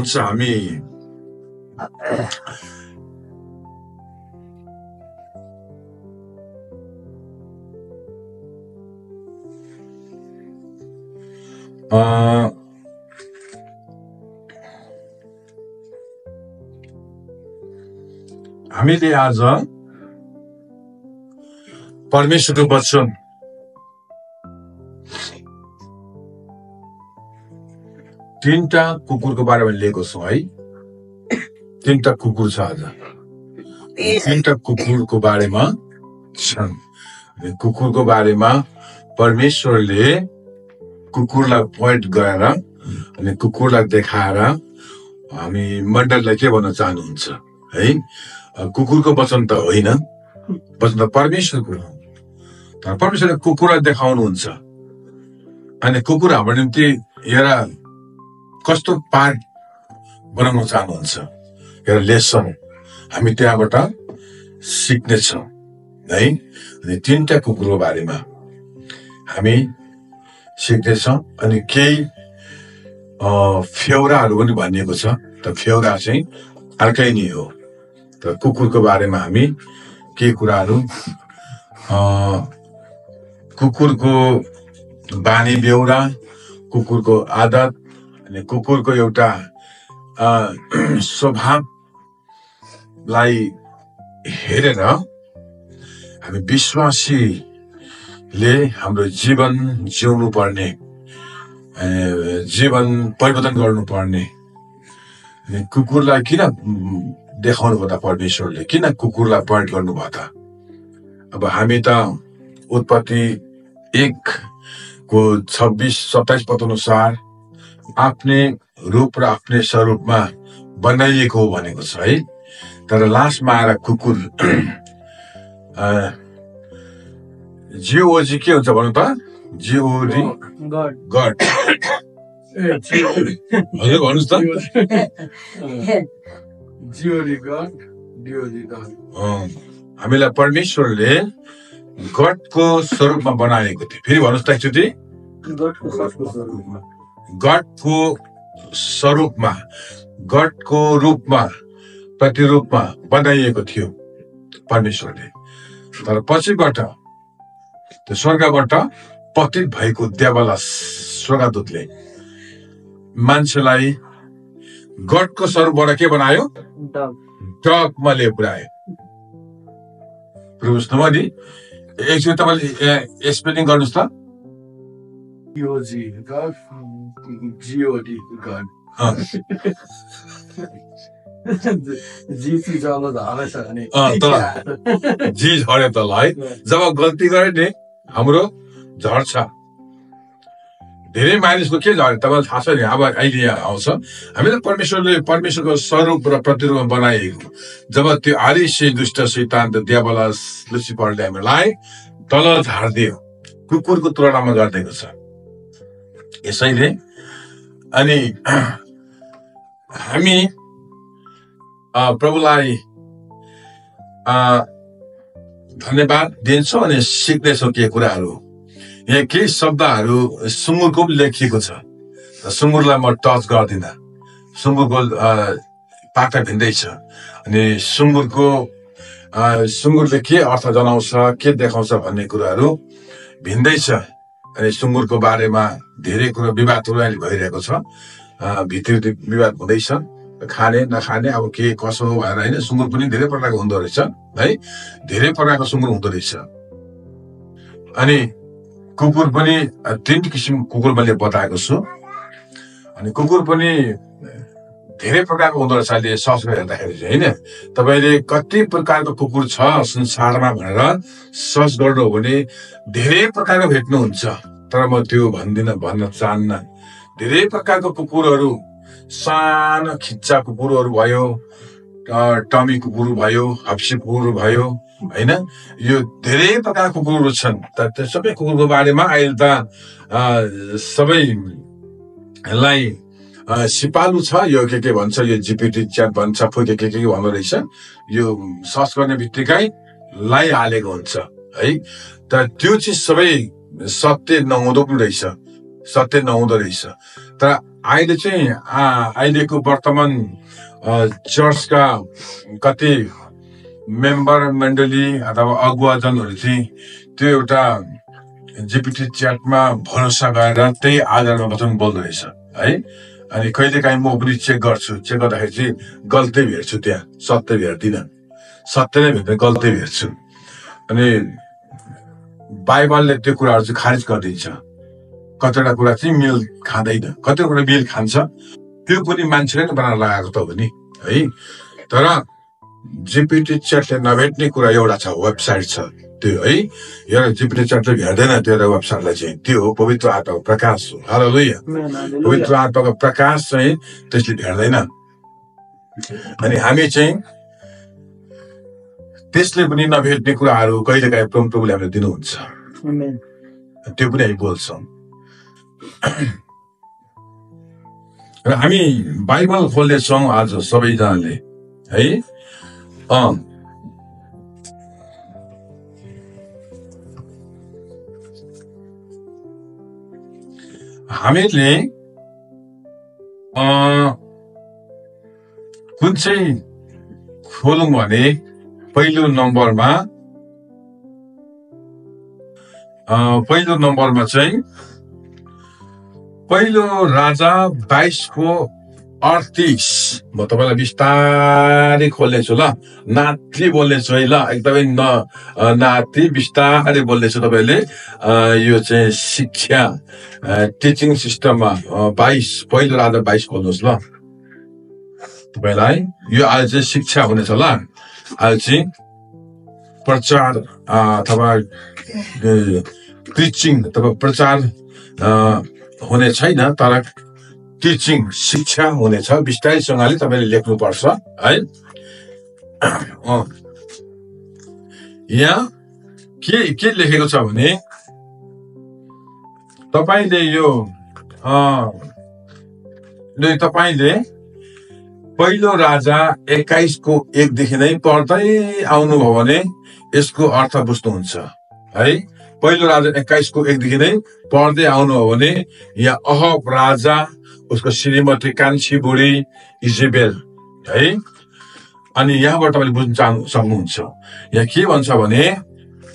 हुन्छ हामी हामीले आज परमेश्वरको वचन तीनटा कुकुरको बारेमा लिएको छौँ है। तीनटा कुकुर छ आज। तीनटा कुकुरको बारेमा छन्। कुकुरको बारेमा परमेश्वरले कुकुरलाई पोइन्ट गरेर अनि कुकुरलाई देखाएर हामी मण्डललाई के भन्न चाहनुहुन्छ है। कुकुरको वचन त होइन, वचन त परमेश्वरको हो। तर परमेश्वरले कुकुरलाई देखाउनुहुन्छ अनि कुकुर हाम्रो निम्ति एउटा कस्तो पार्ट बनाउन चाहनुहुन्छ, एउटा लेसन हामी त्यहाँबाट सिक्नेछौँ है। अनि तीनटा कुकुरको बारेमा हामी सिक्नेछौँ। अनि केही फेउराहरू पनि भनिएको छ। त फेउरा चाहिँ अर्कै नै हो। त कुकुरको बारेमा हामी के कुराहरू, कुकुरको बानी बेहोरा, कुकुरको आदत अनि कुकुरको एउटा स्वभावलाई हेरेर हामी विश्वासीले हाम्रो जीवन जिउनु पर्ने, जीवन परिवर्तन गर्नुपर्ने। कुकुरलाई किन देखाउनु भयो त परमेश्वरले, किन कुकुरलाई पोइन्ट गर्नुभयो त? अब हामी त उत्पत्ति 1 को 26-27 पद अनुसार आफ्नै रूप र आफ्नै स्वरूपमा बनाइएको हो भनेको छ है। तर लास्टमा आएर कुकुर जिओजी के हुन्छ भन्नु त? जिओडी गड। हजुर भन्नुहोस् त। हामीलाई परमेश्वरले गडको स्वरूपमा बनाएको थियो। फेरि भन्नुहोस् त एकचोटि। गडको स्वरूपमा, गडको रूपमा, प्रतिरूपमा बनाइएको थियो परमेश्वरले। तर पछिबाट त्यो स्वर्गबाट पतित भएको देवला स्वर्गदूतले मान्छेलाई गडको स्वरूपबाट के बनायो? डगमा ले पुर्यायो। बुझ्नुभयो नि? एकचोटि तपाईँले स्पेलिङ गर्नुहोस् त। जी झर्यो त ल है। जब गल्ती गरे नि हाम्रो झर्छ। धेरै मानिसको के झर्यो तपाईँलाई थाहा छ नि? अब अहिले आउँछ। हामीले परमेश्वरको स्वरूप र प्रतिरूपमा बनाइएको। जब त्यो आरिसे दुष्ट शैतान त देवला लुसिफरले हामीलाई तल झार्दियो, कुकुरको तुलनामा गरिदिएको छ। यसैले अनि हामी प्रभुलाई धन्यवाद दिन्छौँ अनि सिक्नेछौँ के कुराहरू। यहाँ केही शब्दहरू सुँगुरको पनि लेखिएको छ। सुँगुरलाई म टच गर्दिनँ। सुँगुरको पाटा भिन्दै छ। अनि सुँगुरले के अर्थ जनाउँछ, के देखाउँछ भन्ने कुराहरू भिन्दै छ। अनि सुँगुरको बारेमा धेरै कुरो विवादहरू अहिले भइरहेको छ। भित्री विवाद हुँदैछ, खाने नखाने अब के कसो हो भनेर होइन। सुँगुर पनि धेरै प्रकारको हुँदो रहेछ है। धेरै प्रकारको सुँगुर हुँदो रहेछ। अनि कुकुर पनि 3 किसिमको कुकुर मैले बताएको छु। अनि कुकुर पनि धेरै प्रकारको हुँदो रहेछ अहिले सर्च गरेर हेर्दाखेरि चाहिँ होइन। तपाईँले कति प्रकारको कुकुर छ संसारमा भनेर सर्च गर्नु हो भने धेरै प्रकारको भेट्नुहुन्छ। तर म त्यो भन्न चाहन्न। धेरै प्रकारको कुकुरहरू, सानो खिच्चा कुकुरहरू भयो, टमी कुकुर भयो, हप्सी कुकुर भयो होइन। यो धेरै प्रकारको कुकुरहरू छन्। त्यो सबै कुकुरको बारेमा अहिले त सबैलाई सिपालु छ। यो के भन्छ, यो GPT च्याट भन्छ, के भन्दो रहेछ। यो सर्च गर्ने बित्तिकै लगाइहालेको हुन्छ है। तर त्यो चिज सबै सत्य नहुँदो पनि रहेछ। सत्य नहुँदो रहेछ। तर अहिले चाहिँ अहिलेको वर्तमान चर्चका कति मेम्बर मण्डली अथवा अगुवाजनहरू चाहिँ त्यो एउटा जीपीटी च्याटमा भरोसा गरेर त्यही आधारमा वचन बोल्दो रहेछ है। अनि कहिलेकाहीँ म पनि चेक गर्छु, चेक गर्दाखेरि चाहिँ गल्ती भेट्छु, त्यहाँ सत्य भेट्दिनँ, सत्य नै भेट्दैन गल्ती भेट्छु। अनि बाइबलले त्यो कुराहरू चाहिँ खारिज गरिदिन्छ। कतिवटा कुरा चाहिँ मेल खाँदैन, कतिवटा कुरा मेल खान्छ, त्यो पनि मान्छेले नै बनाएर लगाएको त हो नि है। तर जीपीटी च्याटले नभेट्ने कुरा एउटा छ, वेबसाइट छ त्यो है। एउटा जीपीटी च्याटले भेट्दैन त्यो एउटा वेबसाइटलाई चाहिँ, त्यो हो पवित्र आत्माको प्रकाश हो। हालेलुया। पवित्र आत्माको प्रकाश चाहिँ त्यसले भेट्दैन। अनि हामी चाहिँ त्यसले पनि नभेट्ने कुराहरू कहिलेकाहीँ प्रभुले हामीलाई दिनुहुन्छ, त्यो पनि हामी बोल्छौँ। र हामी बाइबल खोल्नेछौँ आज सबैजनाले है। हामीले कुन चाहिँ खोलौँ भने पहिलो नम्बरमा चाहिँ पहिलो राजा 22:38 म तपाईँलाई बिस्तारै खोल्नेछु ल, नाति बोल्नेछु है ल, एकदमै नाति बिस्तारै बोल्नेछु। तपाईँले यो चाहिँ शिक्षा टिचिङ सिस्टममा 22 पहिलो राजा 22 खोल्नुहोस् ल। तपाईँलाई यो आज चाहिँ शिक्षा हुनेछ ल। आज चाहिँ प्रचार अथवा प्रिचिङ अथवा प्रचार हुने छैन, तर टिचिङ शिक्षा हुनेछ। बिस्तारैसँगले तपाईँले लेख्नुपर्छ है। यहाँ के लेखेको छ भने तपाईँले पहिलो राजा 21:1 नै पढ्दै आउनुभयो भने यसको अर्थ बुझ्नुहुन्छ है। पहिलो राजा 21:1 नै पढ्दै आउनुभयो भने यहाँ अहब राजा, उसको श्रीमती कान्छी बुढी इजेबेल है। अनि यहाँबाट तपाईँले बुझ्न सक्नुहुन्छ यहाँ के भन्छ भने,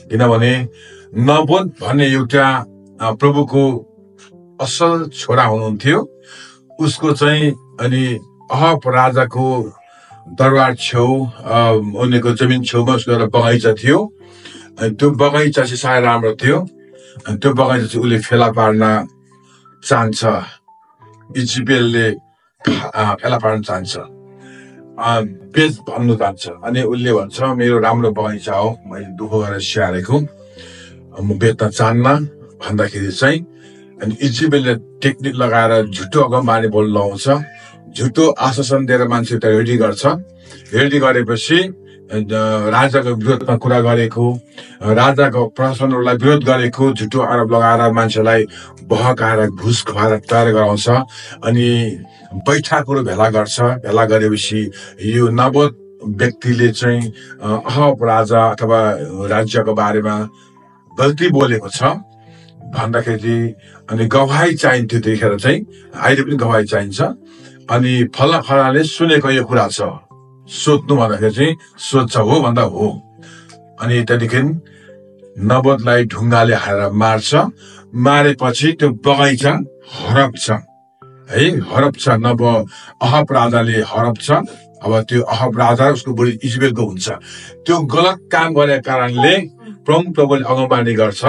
किनभने नबोध भन्ने एउटा प्रभुको असल छोरा हुनुहुन्थ्यो, उसको चाहिँ अनि अहब राजाको दरबार छेउ उनीको जमिन छेउमा उसको एउटा बगैँचा थियो। अनि त्यो बगैँचा चाहिँ साह्रै राम्रो थियो। अनि त्यो बगैँचा चाहिँ उसले फेला पार्न चाहन्छ, इजिबेलले फेला पार्न चाहन्छ, बेच भन्नु चाहन्छ। अनि उसले भन्छ मेरो राम्रो बगैँचा हो, मैले दुःख गरेर स्याहारेको, म बेच्न चाहन्न भन्दाखेरि चाहिँ अनि इजिबेलले टेक्निक लगाएर झुटो अगमबानी बोल्न लगाउँछ, झुटो आश्वासन दिएर मान्छे त रेडी गर्छ। रेडी गरेपछि राजाको विरोधमा कुरा गरेको, राजाको प्रशासनहरूलाई विरोध गरेको झुटो आरोप लगाएर मान्छेलाई बहकाएर घुस खुवाएर तयार गराउँछ। अनि बैठकहरू भेला गर्छ। भेला गरेपछि यो नबोध व्यक्तिले चाहिँ अहब राजा अथवा राज्यको बारेमा गल्ती बोलेको छ भन्दाखेरि अनि गवाही चाहिन्थ्यो। त्यतिखेर चाहिँ अहिले पनि गवाही चाहिन्छ। अनि फलाफलाले सुनेको यो कुरा छ, सोध्नु भन्दाखेरि चाहिँ सोध्छ हो भन्दा हो। अनि त्यहाँदेखि नबोधलाई ढुङ्गाले हालेर मार्छ। मारेपछि त्यो बगैँचा हरप्छ है, हरप्छ। अहब राजाले हरप्छ। अब त्यो अहब राजा उसको बुढी इजबेलको हुन्छ। त्यो गलत काम गरेको कारणले प्रभुले अगमबानी गर्छ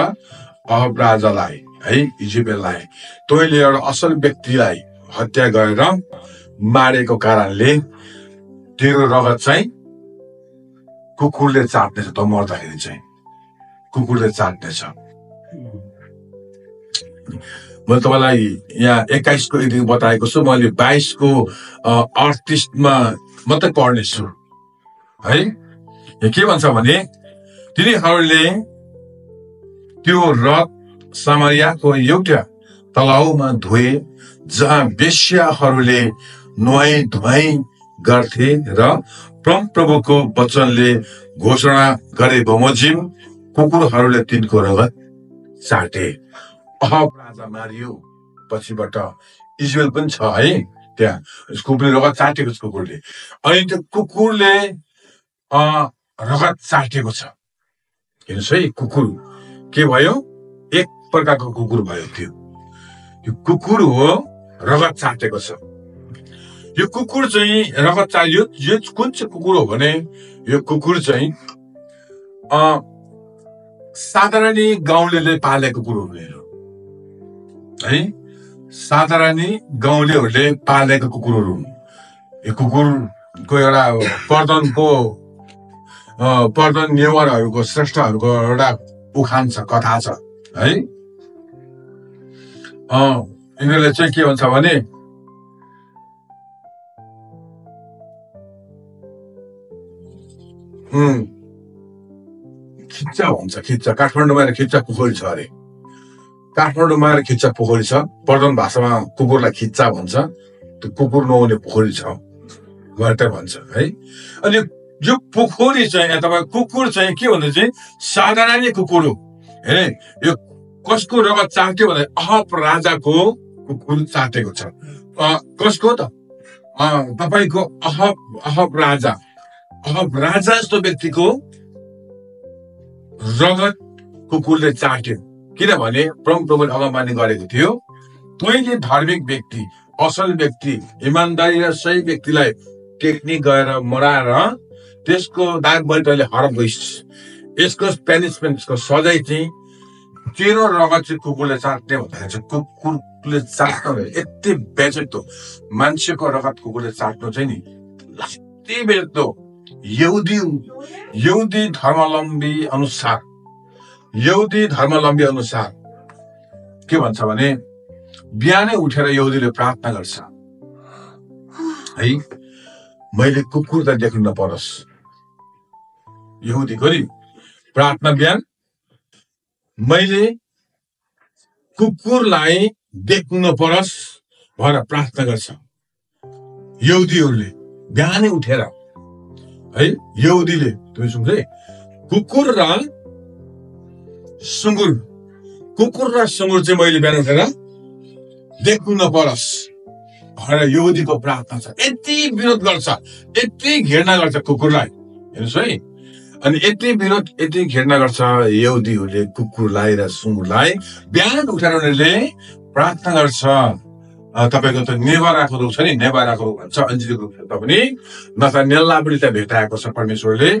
अहब राजालाई है, इजबेललाई। तैँले एउटा असल व्यक्तिलाई हत्या गरेर मारेको कारणले तेरो रगत चाहिँ कुकुरले चाट्नेछ, त मर्दाखेरि चाहिँ कुकुरले चाट्नेछ। मैले तपाईँलाई यहाँ 21:1 बताएको छु, मैले 22:38 मात्रै पढ्नेछु है। के भन्छ भने तिनीहरूले त्यो रथ सामरियाको एउटा तलाउमा धोए जहाँ वेश्याहरूले नुहाई धुवाई गर्थे र प्रभुको वचनले घोषणा गरे बमोजिम कुकुरहरूले तिनको रगत चाटे। अहब राजा मारियो पछिबाट इजबेल पनि छ है त्यहाँ कुकुरले रगत चाटेको छ कुकुरले अनि त्यो कुकुरले रगत चाटेको छ हेर्नुहोस् है कुकुर के भयो एक प्रकारको कुकुर भयो त्यो कुकुर हो रगत चाटेको छ यो कुकुर चाहिँ रगत चाहियो यो कुन चाहिँ कुकुर हो भने यो कुकुर चाहिँ साधारण गाउँलेले पालेको कुकुर हो है साधारण गाउँलेहरूले पालेको कुकुरहरू हुन् यो कुकुरको एउटा पर्दन नेवारहरूको श्रेष्ठहरूको एउटा उखान छ कथा छ है यिनीहरूले चाहिँ के भन्छ भने खिच्चा भन्छ खिच्चा काठमाडौँमा खिच्चा पोखरी छ अरे काठमाडौँमा खिच्चा पोखरी छ पर्दन भाषामा कुकुरलाई खिच्चा भन्छ त्यो कुकुर नहुने पोखरी छ भनेर भन्छ है अनि यो पोखरी चाहिँ अथवा कुकुर चाहिँ के भन्दा चाहिँ साधारण कुकुर हो हेरे यो कसको रगत चाट्यो भने अहब राजाको कुकुर चाटेको छ कसको त तपाईको अहब राजा जस्तो व्यक्तिको रगत कुकुरले चाट्यो किनभने प्रभुले अगमबानी गरेको थियो तैँले धार्मिक व्यक्ति असल व्यक्ति इमानदारी र सही व्यक्तिलाई टेक्निक गएर मराएर त्यसको दाग बैठकले हराब गइस यसको पनिसमेन्ट यसको सजाय चाहिँ तेरो रगत चाहिँ कुकुरले चाट्ने भन्दाखेरि चाहिँ कुकुरले चाट्नु यति बेचेक्दो मान्छेको रगत कुकुरले चाट्नु चाहिँ नि यति बेचेक्दो यहुदी धर्मावलम्बी अनुसार के भन्छ भने बिहानै उठेर यहुदीले प्रार्थना गर्छ है मैले कुकुर त देख्नु नपरोस् यहुदीको नि प्रार्थना बिहान मैले कुकुरलाई देख्नु नपरोस् भनेर प्रार्थना गर्छ यहुदीहरूले बिहानै उठेर है यहुदीले तिमी सुन्छे कुकुर र सुँगुर चाहिँ मैले बिहान उठेर देख्नु नपरोस् भनेर यहुदीको प्रार्थना छ यति विरोध गर्छ यति घृणा गर्छ कुकुरलाई हेर्नुहोस् है अनि यति घृणा गर्छ यहुदीहरूले कुकुरलाई र सुँगुरलाई बिहान उठेर उनीहरूले प्रार्थना गर्छ तपाईको त नेवाराको रूप छ नि नेवाराको रूप भन्छ अन्जिलीको रूप छ पनि नत्र नेल्ला पनि त्यहाँ भेटाएको छ परमेश्वरले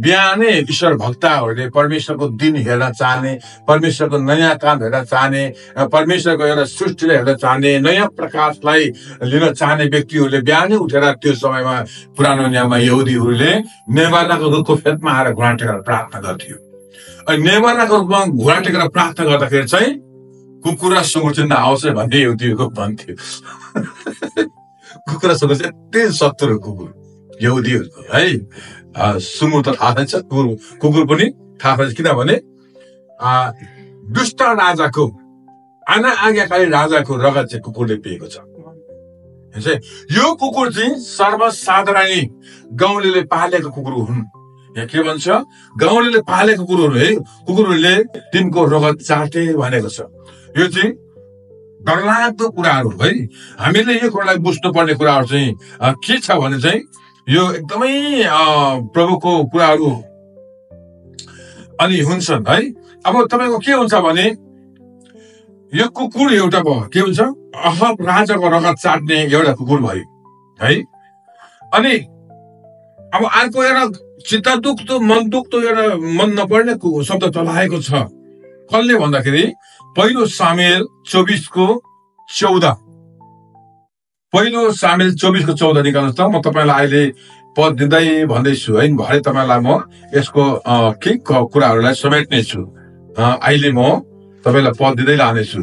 बिहानै ईश्वर भक्तहरूले परमेश्वरको दिन हेर्न चाहने परमेश्वरको नयाँ काम हेर्न चाहने परमेश्वरको एउटा सृष्टिलाई हेर्न चाहने नयाँ प्रकाशलाई लिन चाहने व्यक्तिहरूले बिहानै उठेर त्यो समयमा पुरानो नियममा यहुदीहरूले नेवाराको रूपको फेदमा आएर घुँडा टेकेर प्रार्थना गर्थ्यो अनि नेवाराको रूपमा घुँडा टेकेर प्रार्थना गर्दाखेरि चाहिँ कुकुर र सुँगुर चाहिँ नआउँछ भन्ने यहुदीको भन्थ्यो कुकुर र सुँगुर चाहिँ यति शत्रु कुकुर यहुदीहरूको है सुँगुर त थाहा छैन कुकुर पनि थाहा छैन किनभने दुष्ट राजाको आज्ञाकारी राजाको रगत चाहिँ कुकुरले पिएको छ यो कुकुर चाहिँ सर्वसाधारण गाउँलेले पालेको कुकुर हुन् यहाँ के भन्छ गाउँलेले पालेको कुकुरहरू है कुकुरहरूले तिनको रगत चाटे भनेको छ यो चाहिँ डरलाग्दो कुराहरू है हामीले यो कुरालाई बुझ्नुपर्ने कुराहरू चाहिँ के छ भने चाहिँ यो एकदमै प्रभुको कुराहरू अनि हुन्छन् है अब तपाईको के हुन्छ भने यो कुकुर एउटा भयो के हुन्छ अहब राजाको रगत चाट्ने एउटा कुकुर भयो है अनि अब अर्को एउटा चित्त दुख्दो मन दुख्दो एउटा मन नपर्ने शब्द चलाएको छ कसले भन्दाखेरि पहिलो सामुएल 24:14 निकाल्नुहोस् त म तपाईलाई अहिले पद दिँदै भन्दैछु है भरे तपाईलाई म यसको के कुराहरूलाई समेट्ने छु अहिले म तपाईलाई पद दिँदै लानेछु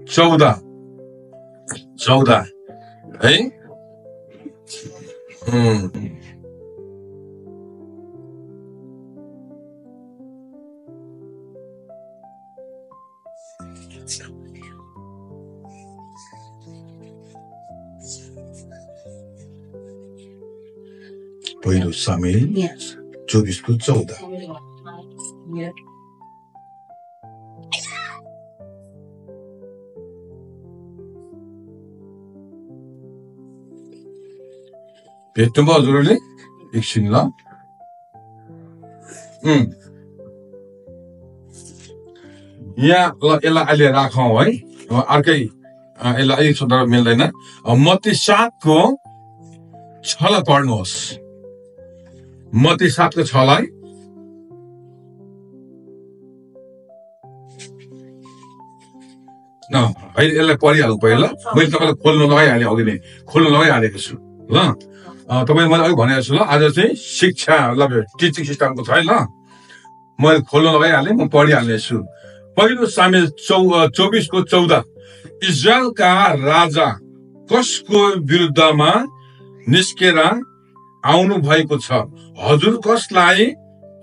14 है पहिलो सामुएल 24:14 14 भेट्नुभयो हजुरहरूले एकछिन ल यहाँ ल यसलाई अहिले राखौँ है अर्कै यसलाई एक शब्द मिल्दैन मत्ती 7 को 6 पढ्नुहोस् मत्ती 7 को 6 अहिले यसलाई पढिहालौँ पहिला मैले तपाईँलाई खोल्नु लगाइहालेँ अघि नै खोल्नु लगाइहालेको छु ल तपाईँ मैले अघि भनेको छु ल आज चाहिँ शिक्षा टिचिङ सिस्टमको छ है ल मैले खोल्नु लगाइहालेँ म पढिहाल्नेछु पहिलो सामेल 24 को 14 इजरायलका राजा कसको विरुद्धमा निस्केर आउनु भएको छ हजुर कसलाई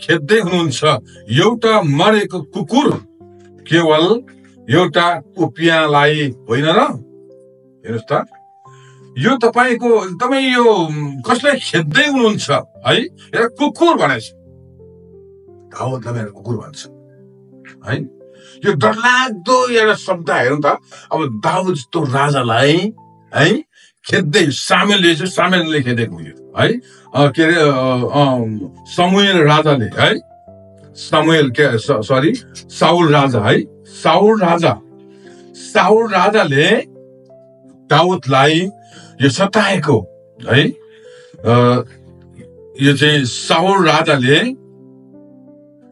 खेद्दै हुनुहुन्छ एउटा मरेको कुकुर केवल एउटा उपियाँलाई होइन र हेर्नुहोस् त यो तपाईँको एकदमै यो कसलाई खेद्दै हुनुहुन्छ है एउटा कुकुर भनेछ दाउदलाई मेरो कुकुर भन्छ है यो डरलाग्दो एउटा शब्द हेर्नु त अब दाउद जस्तो राजालाई है खेद्दै सामेलले खेदेको यो है के अरे समुएल राजाले है साउल राजा है साउल राजाले दाउदलाई यो सताएको है यो चाहिँ साउल राजाले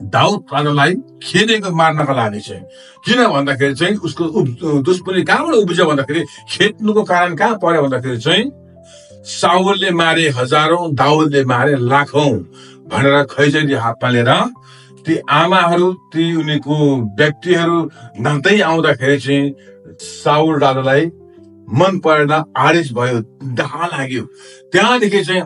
दाउद राजालाई खेदेको मार्नको लागि चाहिँ किन भन्दाखेरि चाहिँ उसको दुश्मनी कहाँबाट उब्जियो भन्दाखेरि खेद्नुको कारण कहाँ पर्यो भन्दाखेरि चाहिँ साउलले मारे हजारौं दाउदले मारे लाखौं भनेर खैजडी हातमा लिएर ती आमाहरू ती उनीको व्यक्तिहरू नाच्दै आउँदाखेरि चाहिँ साउल राजालाई मन परेन आरिस भयो दाह लाग्यो त्यहाँदेखि चाहिँ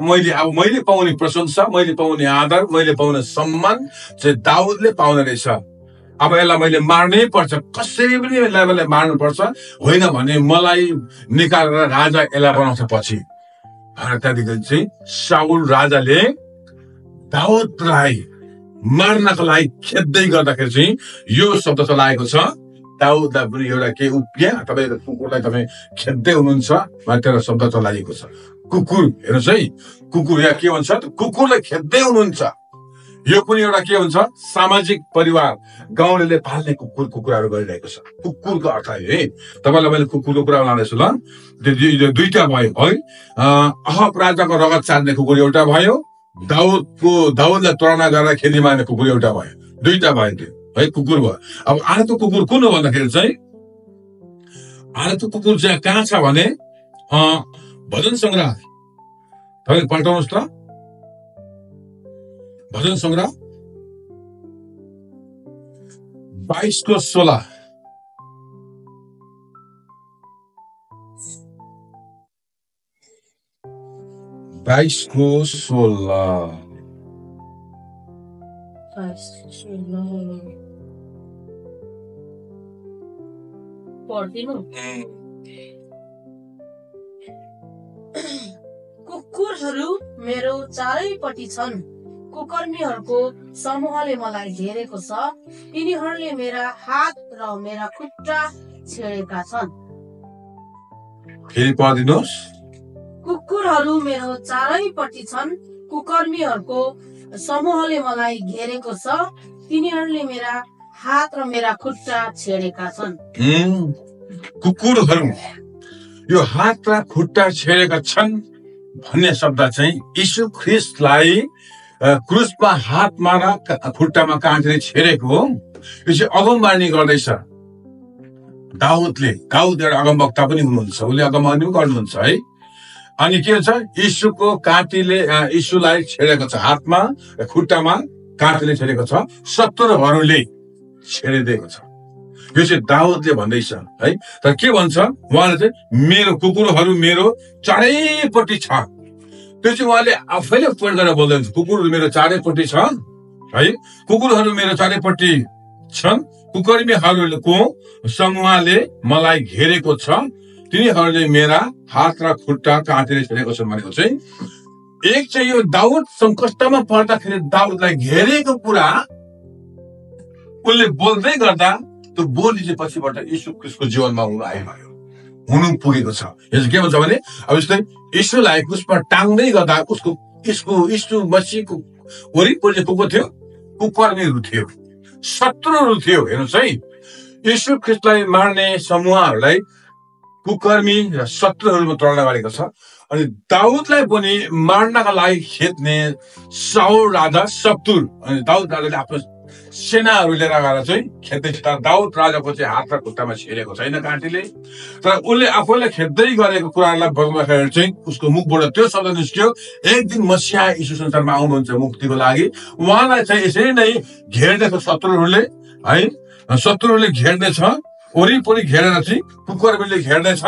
मैले पाउने प्रशंसा मैले पाउने आदर मैले पाउने सम्मान चाहिँ दाउदले पाउने रहेछ अब यसलाई मैले मार्नै पर्छ कसरी पनि यसलाई मार्नु पर्छ होइन भने मलाई निकालेर राजा यसलाई बनाउँछ पछि त्यहाँदेखि चाहिँ साउल राजाले दाउदलाई मार्नको लागि खेद्दै गर्दाखेरि चाहिँ यो शब्द चलाएको छ दाउदलाई पनि एउटा के उपिया तपाईँ कुकुरलाई तपाईँ खेद्दै हुनुहुन्छ त्यो शब्द चलाइएको छ कुकुर हेर्नुहोस् है कुकुर या के भन्छ कुकुरलाई खेद्दै हुनुहुन्छ यो पनि एउटा के हुन्छ सामाजिक परिवार गाउँले पाल्ने कुकुरहरू गरिरहेको छ कुकुरको अर्थ है तपाईँलाई मैले कुकुरको कुरा लाँदैछु ल दुईटा भयो है अहब राजाको रगत चार्ने कुकुर एउटा भयो दाउदलाई तुलना गरेर खेती मार्ने कुकुर एउटा भयो दुईटा भयो त्यो है कुकुर भयो अब अर्को कुकुर कुन हो भन्दाखेरि चाहिँ अर्को कुकुर चाहिँ कहाँ छ भने भजन संग्रह तपाईँले पल्टाउनुहोस् त भजन संग्रह 22 को 16 22 को 16 कुकुरहरू मेरो चारैपट्टि छन् कुकर्मीहरूको समूहले मलाई घेरेको छ तिनीहरूले मेरा हात र मेरा खुट्टा छेडेका छन् फेरि पढिदिनुहोस् कुकुरहरू मेरो चारैपट्टि छन् कुकर्मीहरूको समूहले मलाई घेरेको छ तिनीहरूले मेरा हात र मेरा खुट्टा छेडेका छन् कुकुरहरू यो हात र खुट्टा छेडेका छन् भन्ने शब्द चाहिँ यीशु ख्रीष्टलाई क्रुसमा हातमा र खुट्टामा काटेर छेडेको हो यो चाहिँ अगमवाणी गर्दैछ दाउद एउटा अगमवक्ता पनि हुनुहुन्छ उसले अगमवाणी पनि गर्नुहुन्छ है अनि के छ यीशुको काँटीले यीशुलाई छेडेको छ हातमा खुट्टामा काँटीले छेडेको छ शत्रुहरूले छेडिदिएको छ यो चाहिँ दाउदले भन्दैछ है तर के भन्छ उहाँले चाहिँ मेरो कुकुरहरू मेरो चारैपट्टि छ त्यो चाहिँ उहाँले आफैले पोइन्ट गरेर बोल्दैछ कुकुरहरू मेरो चारैपट्टि छ है कुकुरहरू मेरो चारैपट्टि छन् कुकर्मीहरूको समूहले मलाई घेरेको छ तिनीहरूले मेरा हात र खुट्टा काटेर छेडेको छन् भनेको चाहिँ एक चाहिँ यो दाउद संकटमा पर्दाखेरि दाउदलाई घेरेको कुरा उसले बोल्दै गर्दा त्यो बोली चाहिँ पछिबाट यीशु ख्रीष्टको जीवनमा हुन आइरह्यो हुनु पुगेको छ। यो चाहिँ के भन्छ भने अब जस्तै यीशुलाई क्रुसमा टाङ्दै गर्दा यीशु मसीहको वरिपरि चाहिँ को थियो? कुकर्मीहरू थियो, शत्रुहरू थियो। हेर्नुहोस् है, यीशु ख्रीष्टलाई मार्ने समूहहरूलाई कुकर्मी र शत्रुहरूमा तोड्न गरेको छ। अनि दाउदलाई पनि मार्नका लागि खेद्ने साउल राजा शत्रु, अनि दाउद राजाले आफ्नो सेनाहरू लिएर गएर चाहिँ खेद्दै छ। दाउद राजाको चाहिँ हात र खुट्टामा छिरेको छैन काँटीले, तर उसले आफूलाई खेद्दै गरेको कुराहरूलाई बगाउँदाखेरि चाहिँ उसको मुखबाट त्यो शब्द निस्क्यो, एक दिन मसीहा यीशु संसारमा आउनुहुन्छ मुक्तिको लागि। उहाँलाई चाहिँ यसरी नै घेर्दैछ शत्रुहरूले है, शत्रुहरूले घेर्दैछ, वरिपरि घेरेर चाहिँ कुकर्मीले घेर्दैछ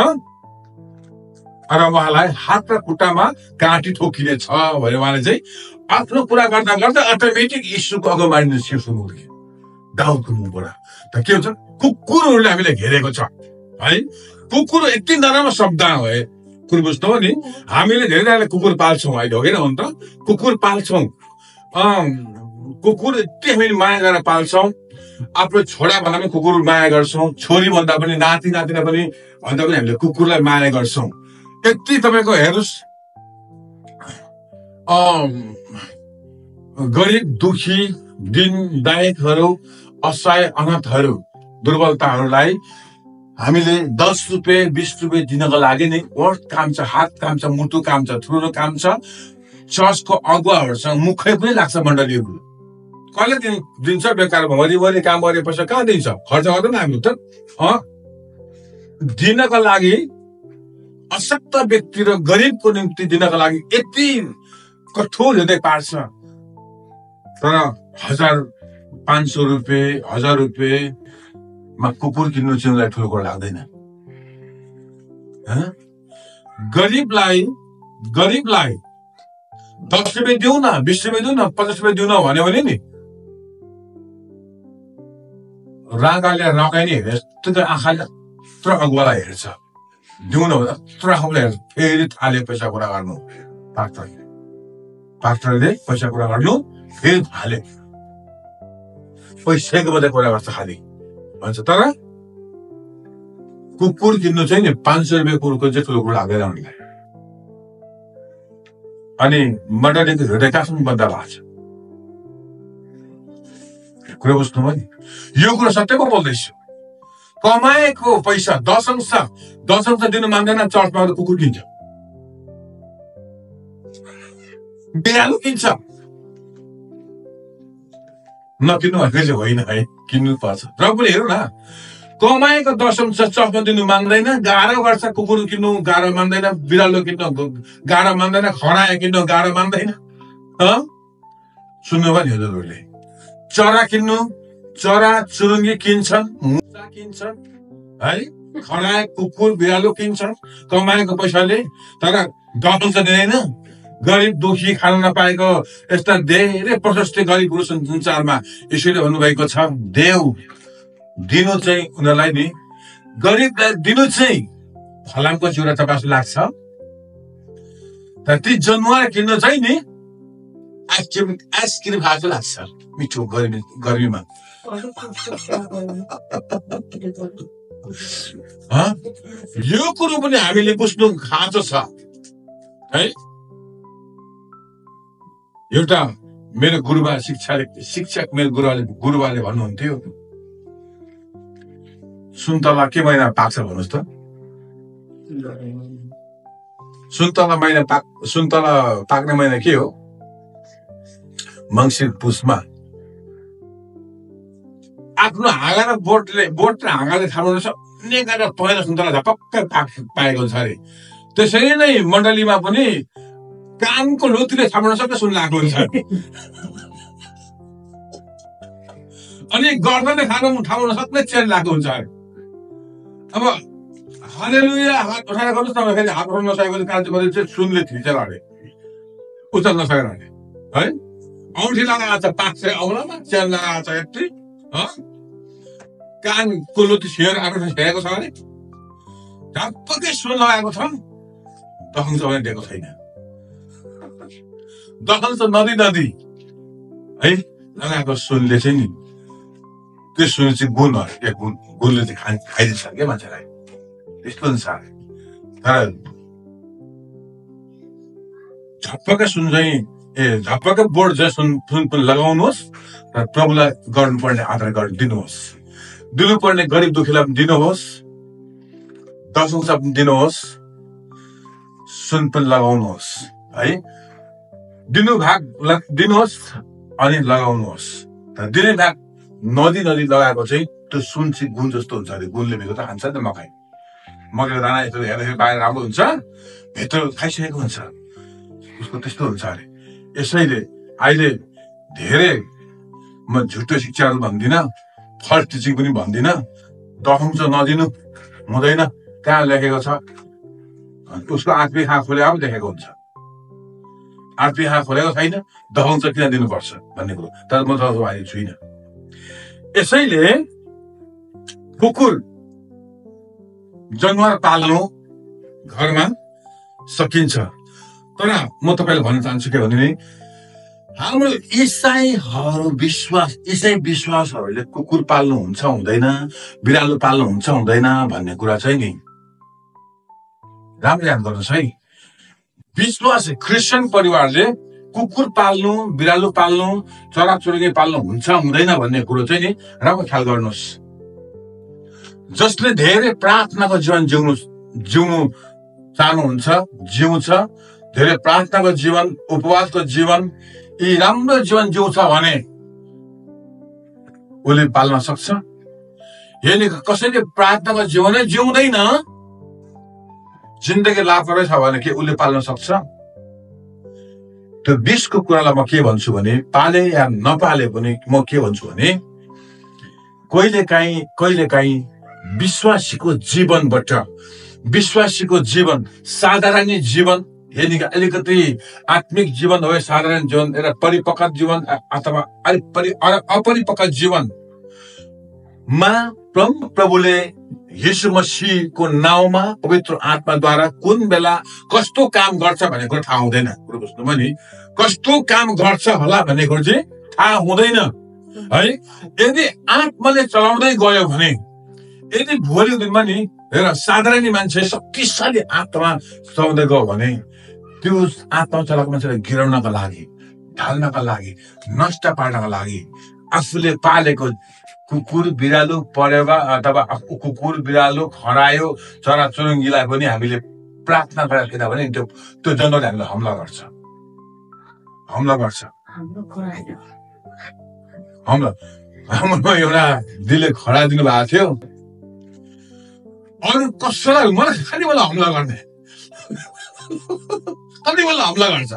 र उहाँलाई हात र खुट्टामा काँटी ठोकिनेछ भने उहाँले चाहिँ आफ्नो कुरा गर्दा गर्दा अटोमेटिक यीशुको अगुवानी निस्क्यो सुन्नुभयो दाउदको मुखबाट। त के हुन्छ? कुकुरहरूले हामीले घेरेको छ है। कुकुर यति नराम्रो शब्द हो है, कुकुर बुझ्नु हो नि। हामीले धेरैजनाले कुकुर पाल्छौँ अहिले, होइन हो नि त? कुकुर पाल्छौँ, कुकुर यति हामीले माया गरेर पाल्छौँ। आफ्नो छोरा भन्दा पनि कुकुर माया गर्छौँ, छोरी भन्दा पनि, नाति नातिना पनि भन्दा पनि हामीले कुकुरलाई माया गर्छौँ। यति तपाईँको हेर्नुहोस्, गरिब दुखी दिनदायकहरू, असहाय अनाथहरू, दुर्बलताहरूलाई हामीले 10 रुपियाँ 20 रुपियाँ दिनको लागि नै वर्ड काम छ, हात काम छ, मुटु काम छ, ठुलो काम छ। चर्चको अगुवाहरूसँग मुखै पनि लाग्छ मण्डलीहरू। कहिले दिन्छ? बेकार भरि काम गरे पैसा कहाँ दिन्छ? खर्च गर्दैन हामी त। दिनको लागि अशक्त व्यक्ति र गरिबको निम्ति दिनको लागि यति कठोर हृदय पार्छ। तर 1500 रुपियाँ 1000 रुपियाँमा कुकुर किन्नु चाहिँ उनीलाई ठुलो कुरा लाग्दैन। गरिबलाई 10 रुपियाँ दिउँ न, 20 रुपियाँ दिउँ न, 50 रुपियाँ दिउँ न भन्यो भने नि रागाले रकाइ नै हेर्छ, त्यो आँखाले यत्रो अगुवालाई हेर्छ। दिउँ न यत्रो आफूले हेर्छ, फेरि थाले पैसा कुरा गर्नु। पास्टरले पैसा कुरा गर्नु, फेरि थाले पैसाको मात्रै कुरा गर्छ खालि भन्छ। तर कुकुर किन्नु चाहिँ नि 500 रुपियाँ कुकुरको चाहिँ ठुलो कुरा लाग्दैन उनीलाई। अनि मण्डलीको हृदय कहाँसम्म बद्दा भएको छ? कुरा बुझ्नुभयो नि? यो कुरा सत्यको बोल्दैछु। कमाएको पैसा 10 अंश दिनु मान्दैन, चर्चमा कुकुर किन्छ, बिरालो किन्छ। नकिन्नु भनेको चाहिँ होइन है, किन्नु पर्छ। र पनि हेरौँ न, कमाएको 10 अंश चर्चमा दिनु मान्दैन, गाह्रो गर्छ। कुकुर किन्नु गाह्रो मान्दैन, बिरालो किन्नु गाह्रो मान्दैन, खरायो किन्नु गाह्रो मान्दैन। सुन्नुभयो नि हजुरहरूले? चरा किन्नु, चरा चुरुङ्गी किन्छन्, मुसा किन्छन् है, खरायो कुकुर बिरालो किन्छन् कमाएको पैसाले। तर 10 अंश दिँदैन। गरिब दुखी खान नपाएको यस्ता धेरै प्रशस्त गरिब पुरुष संसारमा यसैले भन्नुभएको छ, देव दिनु चाहिँ उनीहरूलाई नि, गरिबलाई दिनु चाहिँ फलामको चिउरा चपास लाग्छ। तर ती जनावर किन्नु चाहिँ नि आइसक्रिम खाएको लाग्छ, मिठो गर्मीमा। यो कुरो पनि हामीले बुझ्नु खाँचो छ है। एउटा मेरो गुरुबा शिक्षक मेरो गुरुबाले भन्नुहुन्थ्यो, सुन्तला के महिना पाक्छ भन्नुहोस् त? सुन्तला पाक्ने महिना के हो? मङ्सिर पुसमा। आफ्नो हाँगा र बोट र हाँगाले खानु सक्ने गरेर पहिला सुन्तला झपक्कै पाएको छ अरे। त्यसरी नै मण्डलीमा पनि कानको लोतीले थाम्न सक्ने सुन लागेको हुन्छ। अनि गर्दन थाम्न सक्ने चेन लागेको हुन्छ अरे। अब हालेलुया हात उठाएर गर्नुहोस् न, फेरि हात उठाउन नसकेको कार्य चाहिँ सुनले थिचेर अरे, उचाल्न नसकेर अरे है। औँठी लगाएको छ, पाक्छ औँलामा चेन लगाएको छ यति, कानको लोती सेयर आफ्नो सेरेको छ अरे, झपक्कै सुन लगाएको छ, दखन चाहिँ दिएको छैन। दखन त नदी है लगाएको सुनले चाहिँ नि, त्यो सुन चाहिँ गुण हो, गुणले चाहिँ खाइदिन्छ क्या मान्छेलाई। यस्तो अनुसार तर झप्पका सुन चाहिँ झप्पका बोर्ड चाहिँ सुन पनि लगाउनुहोस् र प्रभुलाई गर्नुपर्ने आदर दिनुहोस्, दिनुपर्ने गरिब दुखीलाई पनि दिनुहोस्, दशंश पनि दिनुहोस्, सुन पनि लगाउनुहोस् है, दिनु भाग दिनुहोस् अनि लगाउनुहोस्। तर दिने भाग नदी लगाएको चाहिँ त्यो सुन चाहिँ गुण जस्तो हुन्छ अरे, गुणले भित्र त खान्छ नि त मकैको दाना यस्तो हेर्दाखेरि बाहिर राम्रो हुन्छ, भित्र खाइसकेको हुन्छ, उसको त्यस्तो हुन्छ अरे। यसैले अहिले धेरै म झुटो शिक्षाहरू भन्दिनँ, फल्स टिचिङ पनि भन्दिनँ, दशंश नदिनु हुँदैन, त्यहाँ लेखेको छ। उसको आत्मिक आँखा खोले अब लेखेको हुन्छ, आत्मिक आँखा खोलेको छैन, दशंश किन दिनुपर्छ भन्ने कुरो, तर म त अहिले छुइनँ। यसैले कुकुर जनावर पाल्नु घरमा सकिन्छ, तर म तपाईँलाई भन्न चाहन्छु के भने हाम्रो इसाई विश्वासहरूले कुकुर पाल्नु हुन्छ हुँदैन, बिरालो पाल्नु हुन्छ हुँदैन भन्ने कुरा चाहिँ नि राम्रो याद गर्नुहोस् है। विश्वास क्रिस्चियन परिवारले कुकुर पाल्नु, बिरालो पाल्नु, चराचुरुङ्गी पाल्नु हुन्छ हुँदैन भन्ने कुरो चाहिँ नि राम्रो ख्याल गर्नुहोस्। जसले धेरै प्रार्थनाको जीवन जिउनु चाहनुहुन्छ, जिउँछ, धेरै प्रार्थनाको जीवन, उपवासको जीवन, यी राम्रो जीवन जिउँछ भने उसले पाल्न सक्छ। यदि कसैले प्रार्थनाको जीवनै जिउँदैन, जिन्दगी लापरवाही छ भने के उसले पाल्न सक्छ? त्यो 20 को कुरालाई म के भन्छु भने, पाले या नपाले पनि म के भन्छु भने, कहिलेकाहीँ विश्वासीको जीवनबाट, विश्वासीको जीवन साधारण जीवन, यदि अलिकति आत्मिक जीवन हो, साधारण जीवन, एउटा परिपक्व जीवन अथवा अपरिपक्व जीवनमा प्रभुले यीशु मसीहको नाउँमा पवित्र आत्माद्वारा कुन बेला कस्तो काम गर्छ भन्ने कुरो थाहा हुँदैन। कुरो बुझ्नुभयो नि, कस्तो काम गर्छ होला भन्ने कुरो चाहिँ थाहा हुँदैन है। यदि आत्माले चलाउँदै गयो भने, यदि भोलिको दिनमा नि हेर साधारण मान्छे शक्तिशाली आत्मा चलाउँदै गयो भने, त्यो आत्मा चलाएको मान्छेलाई गिराउनका लागि, ढाल्नका लागि, नष्ट पार्नका लागि आफूले पालेको कुकुर बिरालो परेवा अथवा कुकुर बिरालो खरायो चराचुरुङ्गीलाई पनि हामीले प्रार्थना गरेर किनभने त्यो जनावरले हामीलाई हमला गर्छ। हाम्रो एउटा दिले खडा दिनुभएको थियो, अरू कसैलाई खालि मलाई हमला गर्ने, कति बेला हमला गर्छ,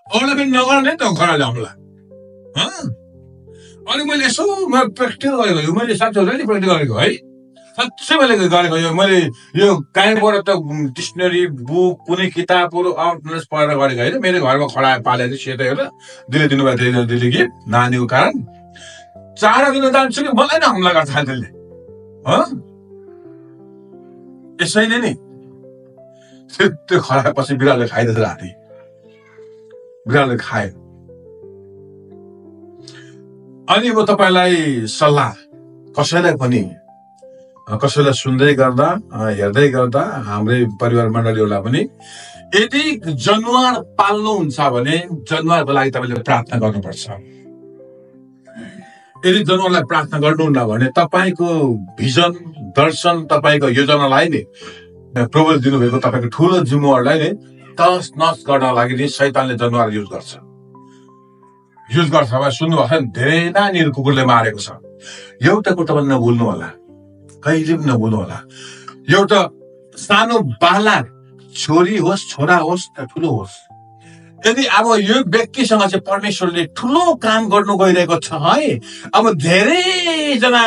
अरूलाई पनि नगर्ने त खराले हमला। अनि मैले यसो प्र्याक्टिकल गरेको, मैले साथीहरूलाई प्र्याक्टिकल गरेको है, साँच्चै मैले गरेको यो। मैले यो कहीँबाट त डिक्सनरी बुक कुनै किताबहरू आउटलेस पढेर गरेको होइन। मेरो घरमा खडा पालेको थियो, सेतो एउटा दिले दिनुभएको थियो, दिले कि नानीको कारण चारो दिन जान्छु कि मलाई नै हमला गर्छ खालि त्यसले। यसैले नि त्यो खराएपछि बिरालोले खाइदिन्छ, राति बिरालोले खायो। अनि म तपाईँलाई सल्लाह, कसैलाई सुन्दै गर्दा, हेर्दै गर्दा, हाम्रै परिवार मण्डलीहरूलाई पनि, यदि जनावर पाल्नुहुन्छ भने जनावरको लागि तपाईँले प्रार्थना गर्नुपर्छ। यदि जनावरलाई प्रार्थना गर्नुहुन्न भने तपाईँको भिजन, दर्शन, तपाईँको योजनालाई नै प्रबल दिनुभएको तपाईँको ठुलो जिम्मेवारलाई नै तस नस गर्न लागि नै शैतानले जनावर युज गर्छ। सुन्नुभएको छ, धेरै नानीहरू कुकुरले मारेको छ। एउटा कुरा तपाईँ नभुल्नु होला, कहिले पनि नभुल्नु होला, एउटा सानो बालक, छोरी होस्, छोरा होस्, ठुलो होस्, यदि अब यो व्यक्तिसँग चाहिँ परमेश्वरले ठुलो काम गर्नु गइरहेको छ है, अब धेरैजना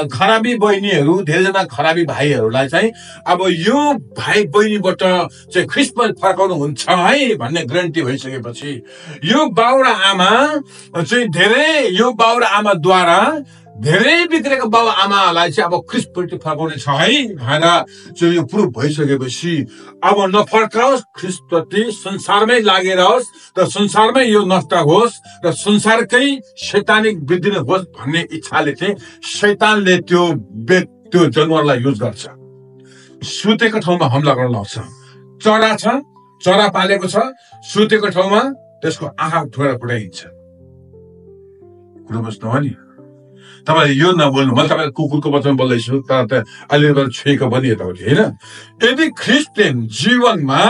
खराबी बहिनीहरू, धेरैजना खराबी भाइहरूलाई चाहिँ अब यो भाइ बहिनीबाट चाहिँ ख्रिस्टमा फर्काउनु हुन्छ है भन्ने ग्यारेन्टी भइसकेपछि यो बाउ र आमा चाहिँ यो बाउ र आमाद्वारा धेरै बिग्रेको बाउ आमालाई चाहिँ अब ख्रिस्टपट्टि फर्काउने छ है भनेर चाहिँ यो प्रुफ भइसकेपछि अब नफर्काओस्, ख्रिस्टप्रति संसारमै लागेर होस् र संसारमै यो नष्ट होस् र संसारकै शैतानिक वृद्धि होस् भन्ने इच्छाले चाहिँ शैतानले त्यो त्यो जनावरलाई युज गर्छ। सुतेको ठाउँमा हमला गर्न लाउँछ। चरा छ, चरा पालेको छ, सुतेको ठाउँमा त्यसको आँखा ठोएर फुटाइन्छ। कुरो बुझ्नु हो नि? तपाईँले यो नबोल्नु, म तपाईँले कुकुरको वचन बोल्दैछु, तर अहिले छोएको पनि यताउति होइन। यदि क्रिस्चियन जीवनमा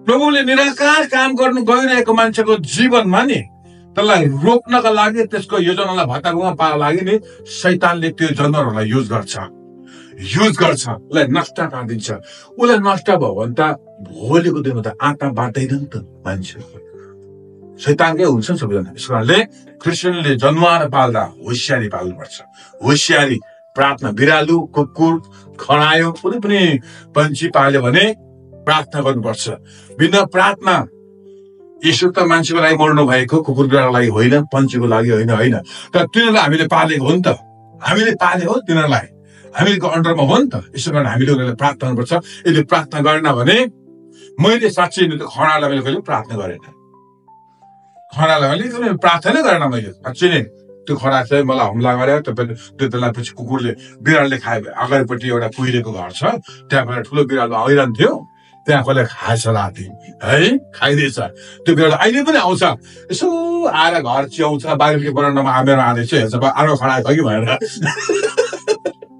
प्रभुले निराकार काम गर्नु गइरहेको मान्छेको जीवनमा नि त्यसलाई रोक्नका लागि, त्यसको योजनालाई भत्तारुमा पार्नका लागि नि शैतानले त्यो जनावरहरूलाई युज गर्छ, उसलाई नष्ट पारिदिन्छ। उसलाई नष्ट भयो भने त भोलिको दिनमा त आँटा बाँड्दैन नि त मान्छे। शैतानकै हुन्छ नि सबैजना। यस कारणले क्रिस्चियनले जनावर पाल्दा होसियारी पाल्नुपर्छ। होसियारी, प्रार्थना। बिरालु, कुकुर, खरायो, कुनै पनि पन्छी पाल्यो भने प्रार्थना गर्नुपर्छ। बिना प्रार्थना, यसो त मान्छेको लागि मर्नु भएको, कुकुर बिरालोको लागि होइन, पन्छीको लागि होइन। तर तिनीहरूलाई हामीले पालेको हो नि त, हामीले पाले हो तिनीहरूलाई, हामीको अन्डरमा हो नि त। यसो कारण हामीले उनीहरूलाई प्रार्थना गर्नुपर्छ। यदि प्रार्थना गरेन भने, मैले साँच्चै नै त्यो खरालाई मैले कहिले प्रार्थना गरेन, खरालाई मैले प्रार्थना गरेन मैले साँच्चै नै। त्यो खरा चाहिँ मलाई हमला गरे, त्यसलाई पछि कुकुरले, बिरालोले खायो। अगाडिपट्टि एउटा कुहिरेको घर छ, त्यहाँ ठुलो बिरालो आइरहन्थ्यो, त्यहाँ कसले खाएछ राति है, खाइदिएछ। त्यो बिरालो अहिले पनि आउँछ, यसो आएर घर च्याउँछ, बाहिरको बरान्डामा आमेर आँदैछ, हेर्छ अर्को खडा छ कि भनेर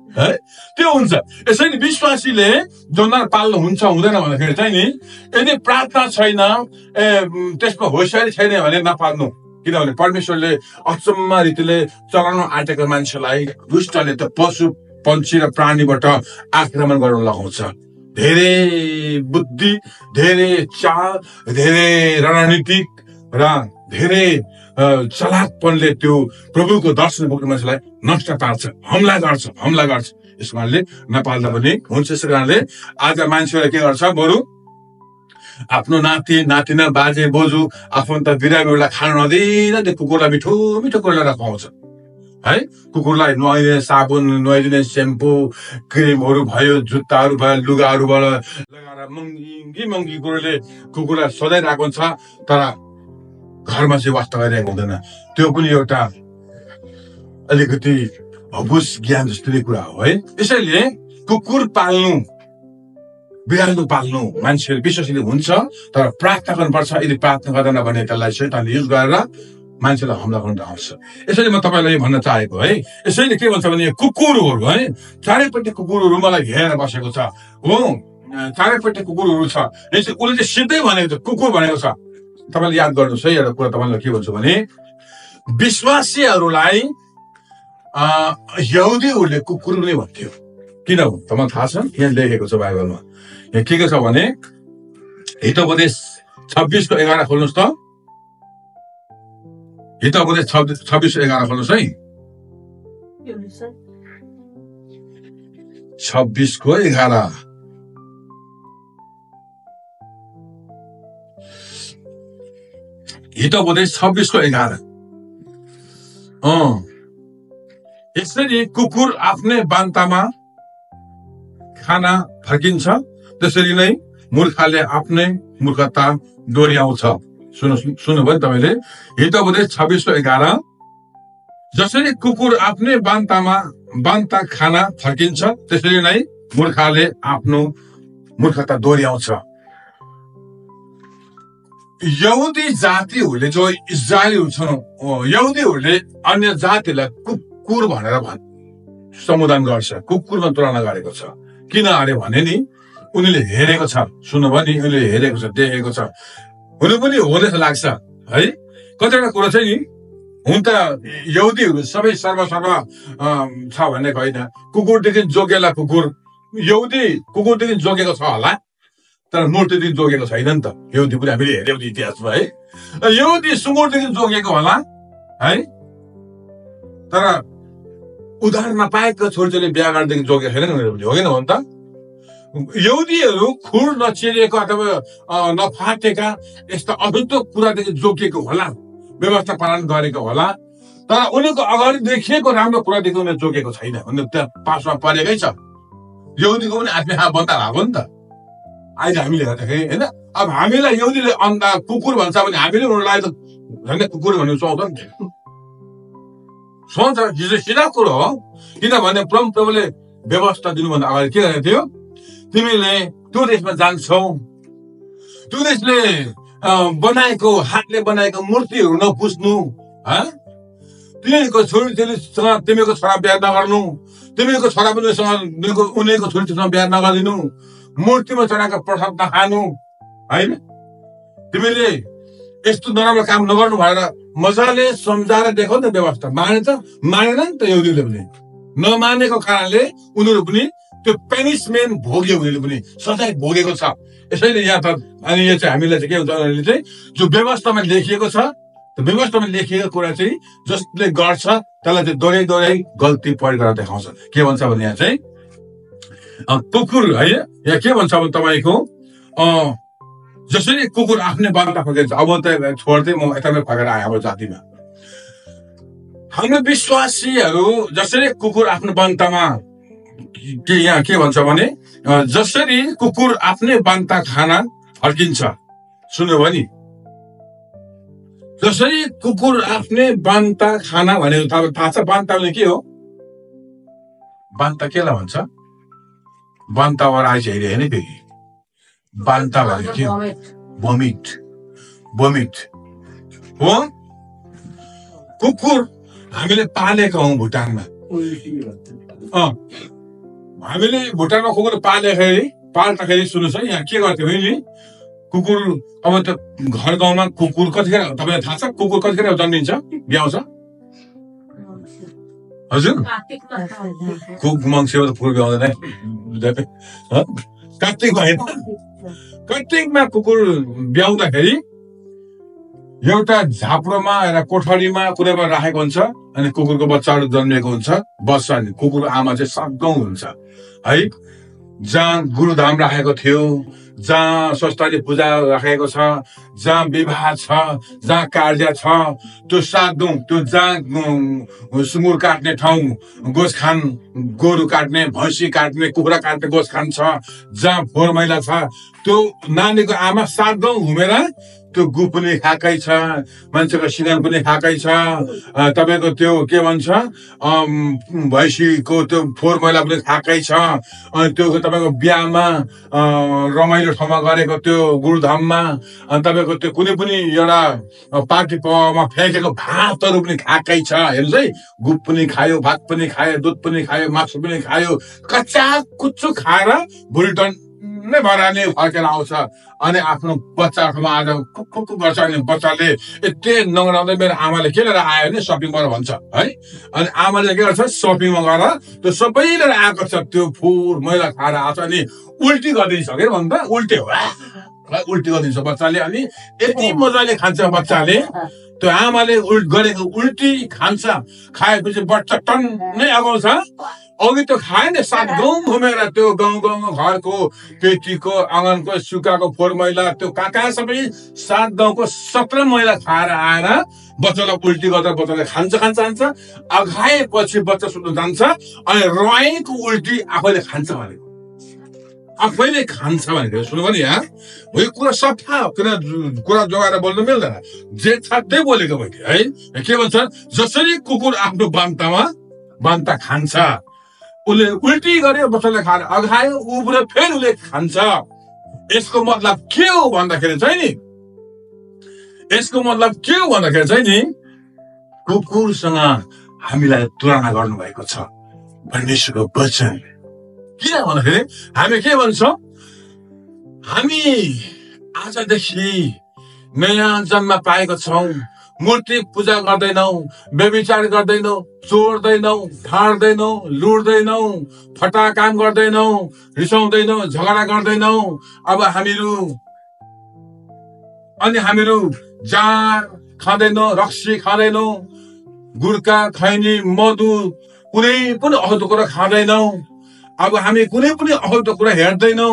है, त्यो हुन्छ। यसैले विश्वासीले जनावर पाल्नु हुन्छ हुँदैन भन्दाखेरि चाहिँ नि, यदि प्रार्थना छैन, त्यसमा होसियारी छैन भने नपाल्नु। किनभने परमेश्वरले अचम्म रीतिले चलाउन आँटेको मान्छेलाई दुष्टले त पशु पन्छी र प्राणीबाट आक्रमण गर्न लगाउँछ। धेरै बुद्धि, धेरै चाल, धेरै रणनीतिक र धेरै चलाकपनले त्यो प्रभुको दर्शन पुग्ने मान्छेलाई नष्ट पार्छ, हमला गर्छ। यस कारणले नपाल्दा पनि हुन्छ। यस कारणले आज मान्छेलाई के गर्छ, बरु आफ्नो नाति नातिना, बाजे बोजू, आफन्त बिरामीहरूलाई खान नदिन त्यो कुकुरलाई मिठो मिठो कुरालाई खुवाउँछ है। कुकुरलाई नुहाइदिने साबुन, नुहाइदिने सेम्पू, क्रिमहरू भयो, जुत्ताहरू भयो, लुगाहरूबाट लगाएर महँगी कुरोले कुकुरलाई सजाइरहेको हुन्छ, तर घरमा चाहिँ वास्ता गरिरहेको हुँदैन। त्यो पनि एउटा अलिकति अबुझ ज्ञान जस्तो नै कुरा हो है। यसैले कुकुर पाल्नु, बिरालो पाल्नु मान्छेहरू विश्वासीले हुन्छ, तर प्रार्थना गर्नुपर्छ। यदि प्रार्थना गर्दैन भने त्यसलाई शैतानले युज गरेर मान्छेलाई हमला गर्न आउँछ। यसैले म तपाईँलाई भन्न चाहेको है। यसैले के भन्छ भने कुकुरहरू है, चारैपट्टि कुकुरहरू मलाई घेरेर बसेको छ हो, चारैपट्टि कुकुरहरू छ। यसले उसले चाहिँ सिधै भनेको छ, कुकुर भनेको छ। तपाईँले याद गर्नुहोस् है, एउटा कुरा तपाईँलाई के भन्छु भने, विश्वासीहरूलाई यहुदीहरूले कुकुर नै भन्थ्यो। किन तपाईँलाई थाहा छ? यहाँ लेखेको छ बाइबलमा। यहाँ के छ भने, हितोपदेश 26:11 खोल्नुहोस् त। हितोपदेश 26:11 खोल्नुहोस् है। 26:11 हितोपदेश 26:11। यसरी कुकुर आफ्नै बान्तामा खाना फर्किन्छ, त्यसरी नै मूर्खले आफ्नै मूर्खता दोहोऱ्याउँछ। सुन्नुभयो तपाईँले? हितोपदेश 26:11। जसरी कुकुर आफ्नै बान्ता खाना फर्किन्छ, त्यसरी नै मूर्खले आफ्नो मूर्खता दोहोऱ्याउँछ। यहुदी जातिहरूले जो इजरायलीहरू छन्, यहुदीहरूले अन्य जातिलाई कुकुर भनेर सम्बोधन गर्छ, कुकुरमा तुलना गरेको छ। किन अरे भने नि, उनीले हेरेको छ, सुन्नुभयो नि, उनीले हेरेको छ, देखेको छ। हुनु पनि हो जस्तो लाग्छ है। कतिवटा कुरो चाहिँ नि, हुन त यहुदीहरू सबै सर्व छ भन्ने होइन। कुकुरदेखि जोगेला कुकुर, यहुदी कुकुरदेखि जोगेको छ होला, तर मूर्तिदेखि जोगेको छैन नि त। यहुदी पनि हामीले हेर्यौँ इतिहासमा है। यहुदी सुँगुरदेखि जोगेको होला है, तर उधार नपाएका छोरीले बिहा गर्नेदेखि जोगेको छैन उनीहरू पनि, हो कि हो नि त? यहुदीहरू खुर नचिरेको अथवा नफाटेका यस्ता अशुद्ध कुरादेखि जोगिएको होला, व्यवस्था पालन गरेको होला, तर उनीहरूको अगाडि देखिएको राम्रो कुरादेखि उनीहरू जोगेको छैन। उनीहरू त्यहाँ पासमा परेकै छ। यहुदीको पनि आफ्नै बन्दा भएको नि त। अहिले हामीले हेर्दाखेरि होइन, अब हामीलाई यहुदीले कुकुर भन्छ भने हामीले उनीहरूलाई त झन्डै कुकुर भन्ने सुहाउँछ नि त। सोच हिजो सिधा कुरो हो। किनभने प्रभुले व्यवस्था दिनुभन्दा अगाडि के गरेको थियो, तिमीले त्यो देशमा जान्छौ, त्यो देशले बनाएको हातले बनाएको मूर्तिहरू नपुज्नु, तिमीको छोरीसँग तिमीको छोरा बिहा नगर्नु, तिमीको छोरा पनि उनीको छोरीसँग बिहा नगरिदिनु, मूर्तिमा चढाएको प्रसाद नखानु, होइन, तिमीले यस्तो नराम्रो काम नगर्नु भनेर मजाले सम्झाएर देखाउ न व्यवस्था। माने त मानेन नि त यहुदीले पनि, नमानेको कारणले उनीहरू पनि त्यो पेनिसमेन्ट भोग्यो, उनीहरूले पनि सजाय भोगेको छ। यसैले यहाँ त अनि यो चाहिँ हामीलाई चाहिँ के हुन्छ भने चाहिँ जो व्यवस्थामा लेखिएको छ, त्यो व्यवस्थामा लेखिएको कुरा चाहिँ जसले गर्छ त्यसलाई चाहिँ दोहोऱ्याइ दोहोऱ्याइ गल्ती प्रयोग गरेर देखाउँछ। के भन्छ भने यहाँ चाहिँ कुकुर है, यहाँ के भन्छ भने तपाईँको जसरी कुकुर आफ्नै बान्ता फर्किन्छ। अब त छोड्दै म यतामै फर्केर आएँ हाम्रो जातिमा। हाम्रो विश्वासीहरू जसरी कुकुर आफ्नो बान्तामा के यहाँ के भन्छ भने जसरी कुकुर आफ्नै बान्ता खाना फर्किन्छ, सुन्यो भने जसरी कुकुर आफ्नै बान्ता खाना भनेको थाहा छ। बान्ता भने के हो? बान्ता केलाई भन्छ? बान्ताबाट आइज हेरे होइन फेरि बान्ता भनेको के हो? भमिट, भमिट हो। कुकुर हामीले पालेका हौँ भुटानमा। हामीले भुटानमा कुकुर पाल्दाखेरि सुन्नुहोस् है, यहाँ के गर्थ्यो भने कुकुर अब त घर गाउँमा कुकुर कतिखेर तपाईँलाई थाहा छ कुकुर कतिखेर जन्मिन्छ, ब्याउँछ? हजुर मङ्सिरमा त फुल ब्याउँदैन, कार्तिकमा होइन। कार्तिकमा कुकुर ब्याउँदाखेरि एउटा झाप्रोमा र कोठरीमा कुनैमा राखेको हुन्छ अनि कुकुरको बच्चाहरू जन्मिएको हुन्छ, बस्छ। अनि कुकुर आमा चाहिँ सातौं हुन्छ है। जहाँ गुरुधाम राखेको थियो, जहाँ स्वस्थानी पूजा राखेको छ, जहाँ विवाह छ, जहाँ कार्य छ, त्यो सातौं, त्यो जहाँ सुँगुर काट्ने ठाउँ, गोसखान, गोरु काट्ने, भैँसी काट्ने, कुखुरा काट्ने गोसखान छ, जहाँ फोहोर मैला छ, त्यो नानीको आमा सातौं घुमेर त्यो गु पनि खाएकै छ, मान्छेको सिँगान पनि खाएकै छ, तपाईँको त्यो के भन्छ भैँसीको त्यो फोहोर मैला पनि खाएकै छ। अनि त्यो तपाईँको बिहामा रमाइलो ठाउँमा गरेको त्यो गुरुधाममा अनि तपाईँको त्यो कुनै पनि एउटा पार्टीमा फ्याँकेको भातहरू पनि खाएकै छ। हेर्नुहोस् है, गुप पनि खायो, भात पनि खायो, दुध पनि खायो, मासु पनि खायो, कच्चा कुच्चो खाएर भोलि नै भराने फर्केर आउँछ। अनि आफ्नो बच्चाहरूमा आज कुकु गर्छ। अनि बच्चाले यति नगराउँदै मेरो आमाले के लिएर आयो भने सपिङ गरेर भन्छ है। अनि आमाले के गर्छ, सपिङमा गएर त्यो सबै लिएर आएको छ, त्यो फोहोर मैला खाएर आउँछ। अनि उल्टी गरिदिन्छ के भन्दा उल्टी हो, उल्टी गरिदिन्छ बच्चाले। अनि यति मजाले खान्छ बच्चाले, त्यो आमाले गरेको उल्टी खान्छ। खाएपछि बच्चा टन्नै अगाउँछ, अघि त खाएन, सात गाउँ घुमेर त्यो गाउँ गाउँमा घरको केटीको आँगनको सुकाको फोहोर मैला त्यो कहाँ सबै सात गाउँको 17 मैला खाएर आएर बच्चालाई उल्टी गर्दा बच्चाले खान्छ। अघाएपछि बच्चा सुत्नु जान्छ अनि रहेको उल्टी आफैले खान्छ भनेको, आफैले खान्छ भनेको सुन्नु पनि यहाँ यो कुरा सफा कुरा जोगाएर बोल्नु मिल्दैन, जे छ त्यही बोलेको मैले है। के भन्छ, जसरी कुकुर आफ्नो बान्ता खान्छ, उसले उल्टी गर्यो, बच्चाले खाएर अघायो, उब्रो फेरि उसले खान्छ। यसको मतलब के हो भन्दाखेरि चाहिँ नि कुकुरसँग हामीलाई तुलना गर्नुभएको छ परमेश्वरको वचन। किन भन्दाखेरि हामी के भन्छौँ, हामी आजदेखि नयाँ जन्म पाएको छौँ, मूर्ति पूजा गर्दैनौ, व्यभिचार गर्दैनौ, चोर्दैनौ, ढाड्दैनौ, लुट्दैनौ, फटा काम गर्दैनौ, रिसाउँदैनौ, झगडा गर्दैनौ। अब हामीहरू जार खाँदैनौ, रक्सी खाँदैनौ, गुर्का, खैनी, मधु, कुनै पनि अशुद्ध कुरा खाँदैनौ। अब हामी कुनै पनि अशुद्ध कुरा हेर्दैनौ,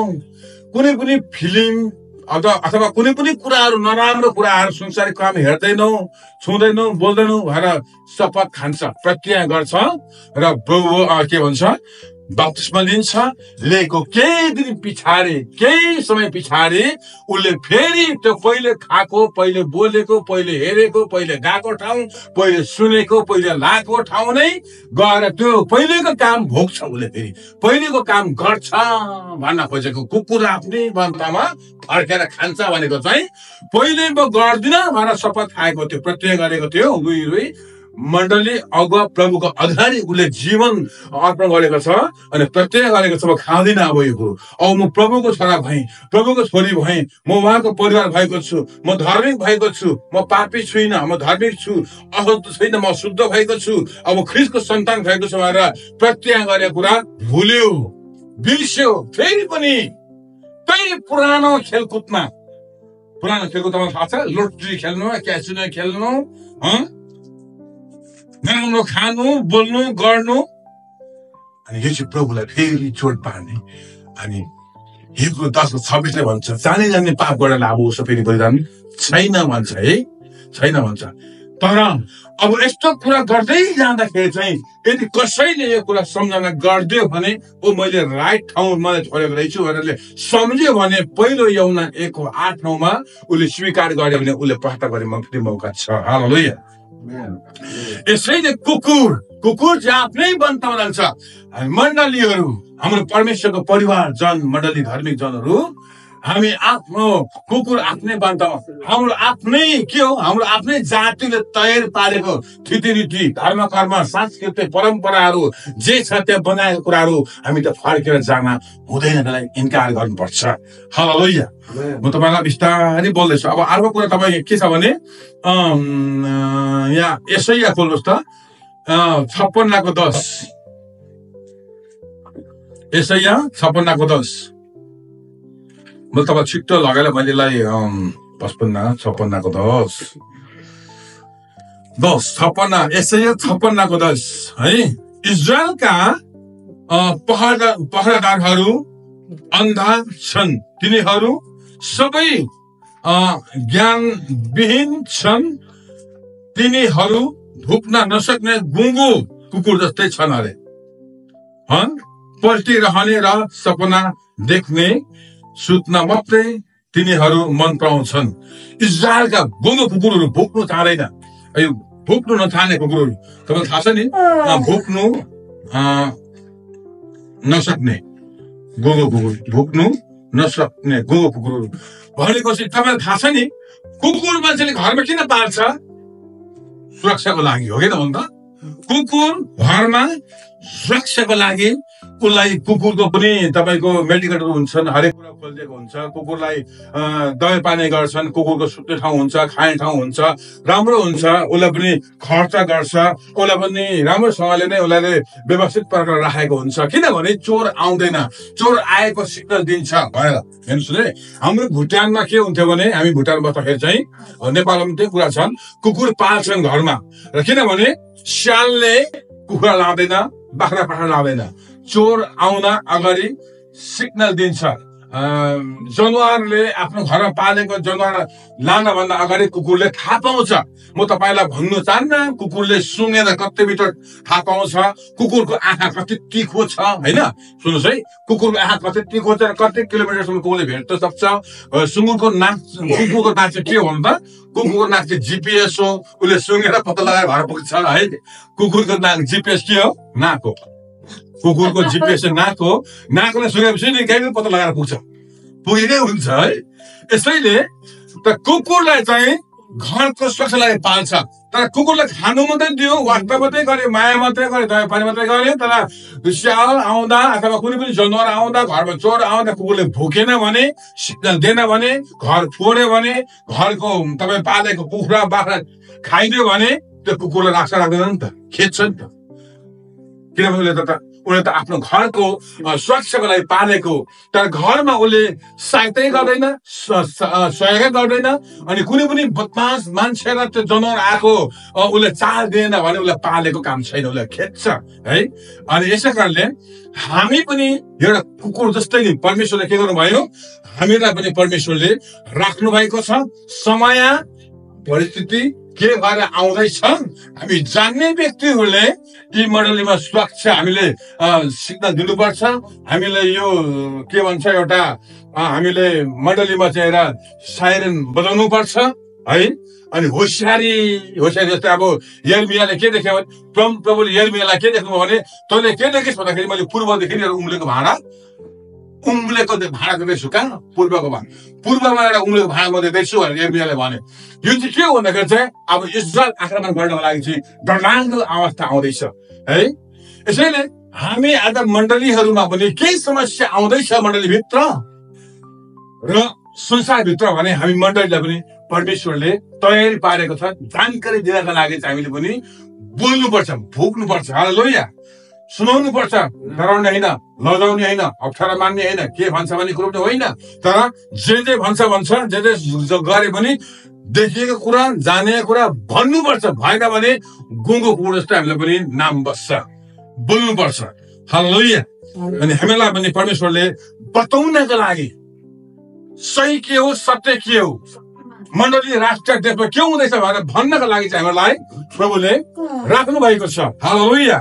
कुनै पनि फिल्म अथवा कुनै पनि कुराहरू, नराम्रो कुराहरू, संसारिक काम हेर्दैनौ, छुँदैनौ, बोल्दैनौ भनेर शपथ खान्छ, प्रतिज्ञा गर्छ। र के भन्छ, बप्तिस्मा लिन्छ। लिएको केही दिन पछाडि, केही समय पछाडि उसले फेरि त्यो पहिले खाएको, पहिले बोलेको, पहिले हेरेको, पहिले गएको ठाउँ, पहिले सुनेको, पहिले लागेको ठाउँ नै गएर त्यो पहिलेको काम भोग्छ। उसले फेरि पहिलेको काम गर्छ भन्न खोजेको। कुकुर आफ्नै बन्तमा फर्केर खान्छ भनेको चाहिँ पहिले म गर्दिनँ भनेर शपथ खाएको थियो, प्रतिज्ञा गरेको थियो। रुई मण्डली अगुवा प्रभुको अगाडि उसले जीवन अर्पण गरेको छ अनि प्रतिज्ञा गरेको छ, म खाँदिनँ अब यो कुरो। अब म प्रभुको छोरा भएँ, प्रभुको छोरी भएँ, म उहाँको परिवार भएको छु, म धार्मिक भएको छु, म पापी छुइनँ, म धार्मिक छु, अशुद्ध छैन, म शुद्ध भएको छु, अब ख्रिस्टको सन्तान भएको छु भनेर प्रतिज्ञा गरेको कुरा भुल्यो, बिर्स्यो। फेरि पनि त्यही पुरानो खेलकुदमा, पुरानो खेलकुदमा थाहा छ, लोटरी खेल्नु, क्यासिनो खेल्नु, नराम्रो खानु, बोल्नु, गर्नु। अनि यो चाहिँ प्रभुलाई फेरि चोट पार्ने। अनि हिब्रू 10:26 भन्छ, जाने जाने पाप गरेर अब उसो फेरि बलिदान छैन भन्छ है, छैन भन्छ। तर अब यस्तो कुरा गर्दै जाँदाखेरि चाहिँ यदि कसैले यो कुरा सम्झना गरिदियो भने ओ मैले राइट ठाउँमा छोडेको रहेछु भनेर सम्झ्यो भने पहिलो यूहन्ना 1:8-9 उसले स्वीकार गर्यो भने उसले प्रार्थना गर्ने मौका छ। हालेलुया। यसैले कुकुर चाहिँ आफ्नै बन्तमा जान्छ। मण्डलीहरू, हाम्रो परमेश्वरको परिवार जन, मण्डली धार्मिक जनहरू, हामी आफ्नो कुकुर आफ्नै बन्तमा, हाम्रो आफ्नै के हो, हाम्रो आफ्नै जातिले तयार पारेको रीतिनीति, धर्म कर्म, सांस्कृतिक परम्पराहरू जे छ त्यहाँ बनाएको कुराहरू हामी त फर्केर जान हुँदैन, त्यसलाई इन्कार गर्नुपर्छ। हालेलुया। म तपाईँलाई बिस्तारै बोल्दैछु। अब अर्को कुरा तपाईँ के छ भने यहाँ यसैया खोल्नुहोस् त, 56:10। यसैया 56:10। म तपाईँ छिट्टो लगाएर मैले 56:10 यसैया 56:10 है। इजरायलका पहरादारहरू अन्धा छन्, तिनीहरू सबै ज्ञानविहीन छन्, तिनीहरू भुक्न नसक्ने गुङ्गो कुकुर जस्तै छन् अरे। पल्टिरहने र सपना देख्ने, सुत्न मात्रै तिनीहरू मन पराउँछन्। इजरायलका गुङ्गो कुकुरहरू भुक्नु चाहँदैन। यो भुक्नु नचाहने कुकुरहरू तपाईँलाई थाहा छ नि, भुक्नु नसक्ने गुङ्गो कुकुर, भुक्नु नसक्ने गुङ्गो कुकुरहरू भनेपछि तपाईँलाई थाहा छ नि, कुकुर मान्छेले घरमा किन पाल्छ? सुरक्षाको लागि हो कि त भन्दा। कुकुर घरमा सुरक्षाको लागि उसलाई कुकुरको पनि तपाईँको मेडिकलहरू हुन्छन्, हरेक कुरा खोलिदिएको हुन्छ। कुकुरलाई दबाई पानी गर्छन्, कुकुरको सुत्ने ठाउँ हुन्छ, खाने ठाउँ हुन्छ, राम्रो हुन्छ, उसलाई पनि खर्च गर्छ, उसलाई पनि राम्रोसँगले नै उसलाई व्यवस्थित प्रकारले राखेको हुन्छ। किनभने चोर आउँदैन, चोर आएको सिग्नल दिन्छ भनेर। हेर्नुहोस् है, हाम्रो भुटानमा के हुन्थ्यो भने, हामी भुटान बस्दाखेरि चाहिँ नेपालमा त्यही कुरा छन्, कुकुर पाल्छन् घरमा। र किनभने स्यालले कुखुरा लाँदैन, बाख्रा पाख्रा लाँदैन, चोर आउन अगाडि सिग्नल दिन्छ। जनावरले आफ्नो घरमा पालेको जनावर लानभन्दा अगाडि कुकुरले थाहा पाउँछ। म तपाईँलाई भन्नु चाहन्न कुकुरले सुँगेर कति मिटर थाहा पाउँछ, कुकुरको आँखा कति तिखो छ होइन। सुन्नुहोस् है, कुकुरको आँखा कति तिखो छ, कति किलोमिटरसम्म कुकुरले भेट्न सक्छ। सुँगुरको नाक, कुकुरको नाक चाहिँ के हो भन्दा, कुकुरको नाक चाहिँ जिपिएस हो, उसले सुँगेर पत्ता लगाएर घर पुग्छ है। कुकुरको नाक जिपिएस के हो? नाक हो। कुकुरको जिपिएस नाक हो, नाकले सुँगेपछि नि गाईले पत्ता लगाएर पुगेकै हुन्छ है। यसैले त कुकुरलाई चाहिँ घरको सुरक्षालाई पाल्छ। तर कुकुरलाई खानु मात्रै दियो, वास्ता मात्रै गर्यो, माया मात्रै गर्यो, दबाई पानी मात्रै गर्यो, तर स्याल आउँदा अथवा कुनै पनि जनावर आउँदा, घरमा चोर आउँदा कुकुरले भुकेन भने, सिग्नल दिएन भने, घर फोड्यो भने, घरको तपाईँ पालेको कुखुरा बाख्रा खाइदियो भने त्यो कुकुरलाई राख्दैन नि त, खेद्छ नि त। किनभने उसले त आफ्नो घरको सुरक्षाको लागि पालेको, तर घरमा उसले सहायतै गर्दैन, सहयोगै गर्दैन। अनि कुनै पनि बदमास मान्छे र त्यो जनावर आएको उसले चाल दिएन भने उसलाई पालेको काम छैन, उसलाई खेद्छ है। अनि यसै कारणले हामी पनि एउटा कुकुर जस्तै नि परमेश्वरले के गर्नुभयो, हामीलाई पनि परमेश्वरले राख्नु भएको छ। समय, परिस्थिति, के भएर आउँदैछन् हामी जान्ने व्यक्तिहरूले यी मण्डलीमा सुरक्षा हामीले सिक्न दिनुपर्छ। हामीले यो के भन्छ एउटा हामीले मण्डलीमा चाहिँ एउटा साइरन बजाउनु पर्छ है। अनि होसियारी जस्तै अब यर्मियाले के देख्यो भने प्रभुले यर्मियालाई के देख्नु भने तैँले के देखिस् भन्दाखेरि मैले पूर्वदेखि उम्लेको भाँडा देख्छु। कहाँ? पूर्वमा एउटा उम्लेको भाँडा म देख्छु भनेर यर्मियाले भने। यो चाहिँ के हो भन्दाखेरि चाहिँ अब इस्रायल आक्रमण गर्नको लागि चाहिँ डरलाग्दो अवस्था आउँदैछ है। यसैले हामी आज मण्डलीहरूमा पनि केही समस्या आउँदैछ मण्डलीभित्र र संसारभित्र भने हामी मण्डलीलाई पनि परमेश्वरले तयारी पारेको छ। जानकारी दिनका लागि चाहिँ हामीले पनि बोल्नुपर्छ, भोग्नुपर्छ, हालेलुया, सुनाउनु पर्छ। डराउने होइन, लजाउने होइन, अप्ठ्यारो मान्ने होइन, के भन्छ भन्ने कुरो पनि होइन। तर जे भन्छ जे गरे पनि देखिएको कुरा, जानेको कुरा भन्नुपर्छ। भएन भने गुङ्गो कुकुर जस्तो हामीलाई पनि नाम बस्छ, बोल्नुपर्छ, हालेलुया। अनि हामीलाई पनि परमेश्वरले बताउनका लागि सही के हो, सत्य के हो, मण्डली राष्ट्र देशमा के हुँदैछ भनेर भन्नका लागि चाहिँ हामीलाई प्रभुले राख्नु भएको छ, हालेलुया।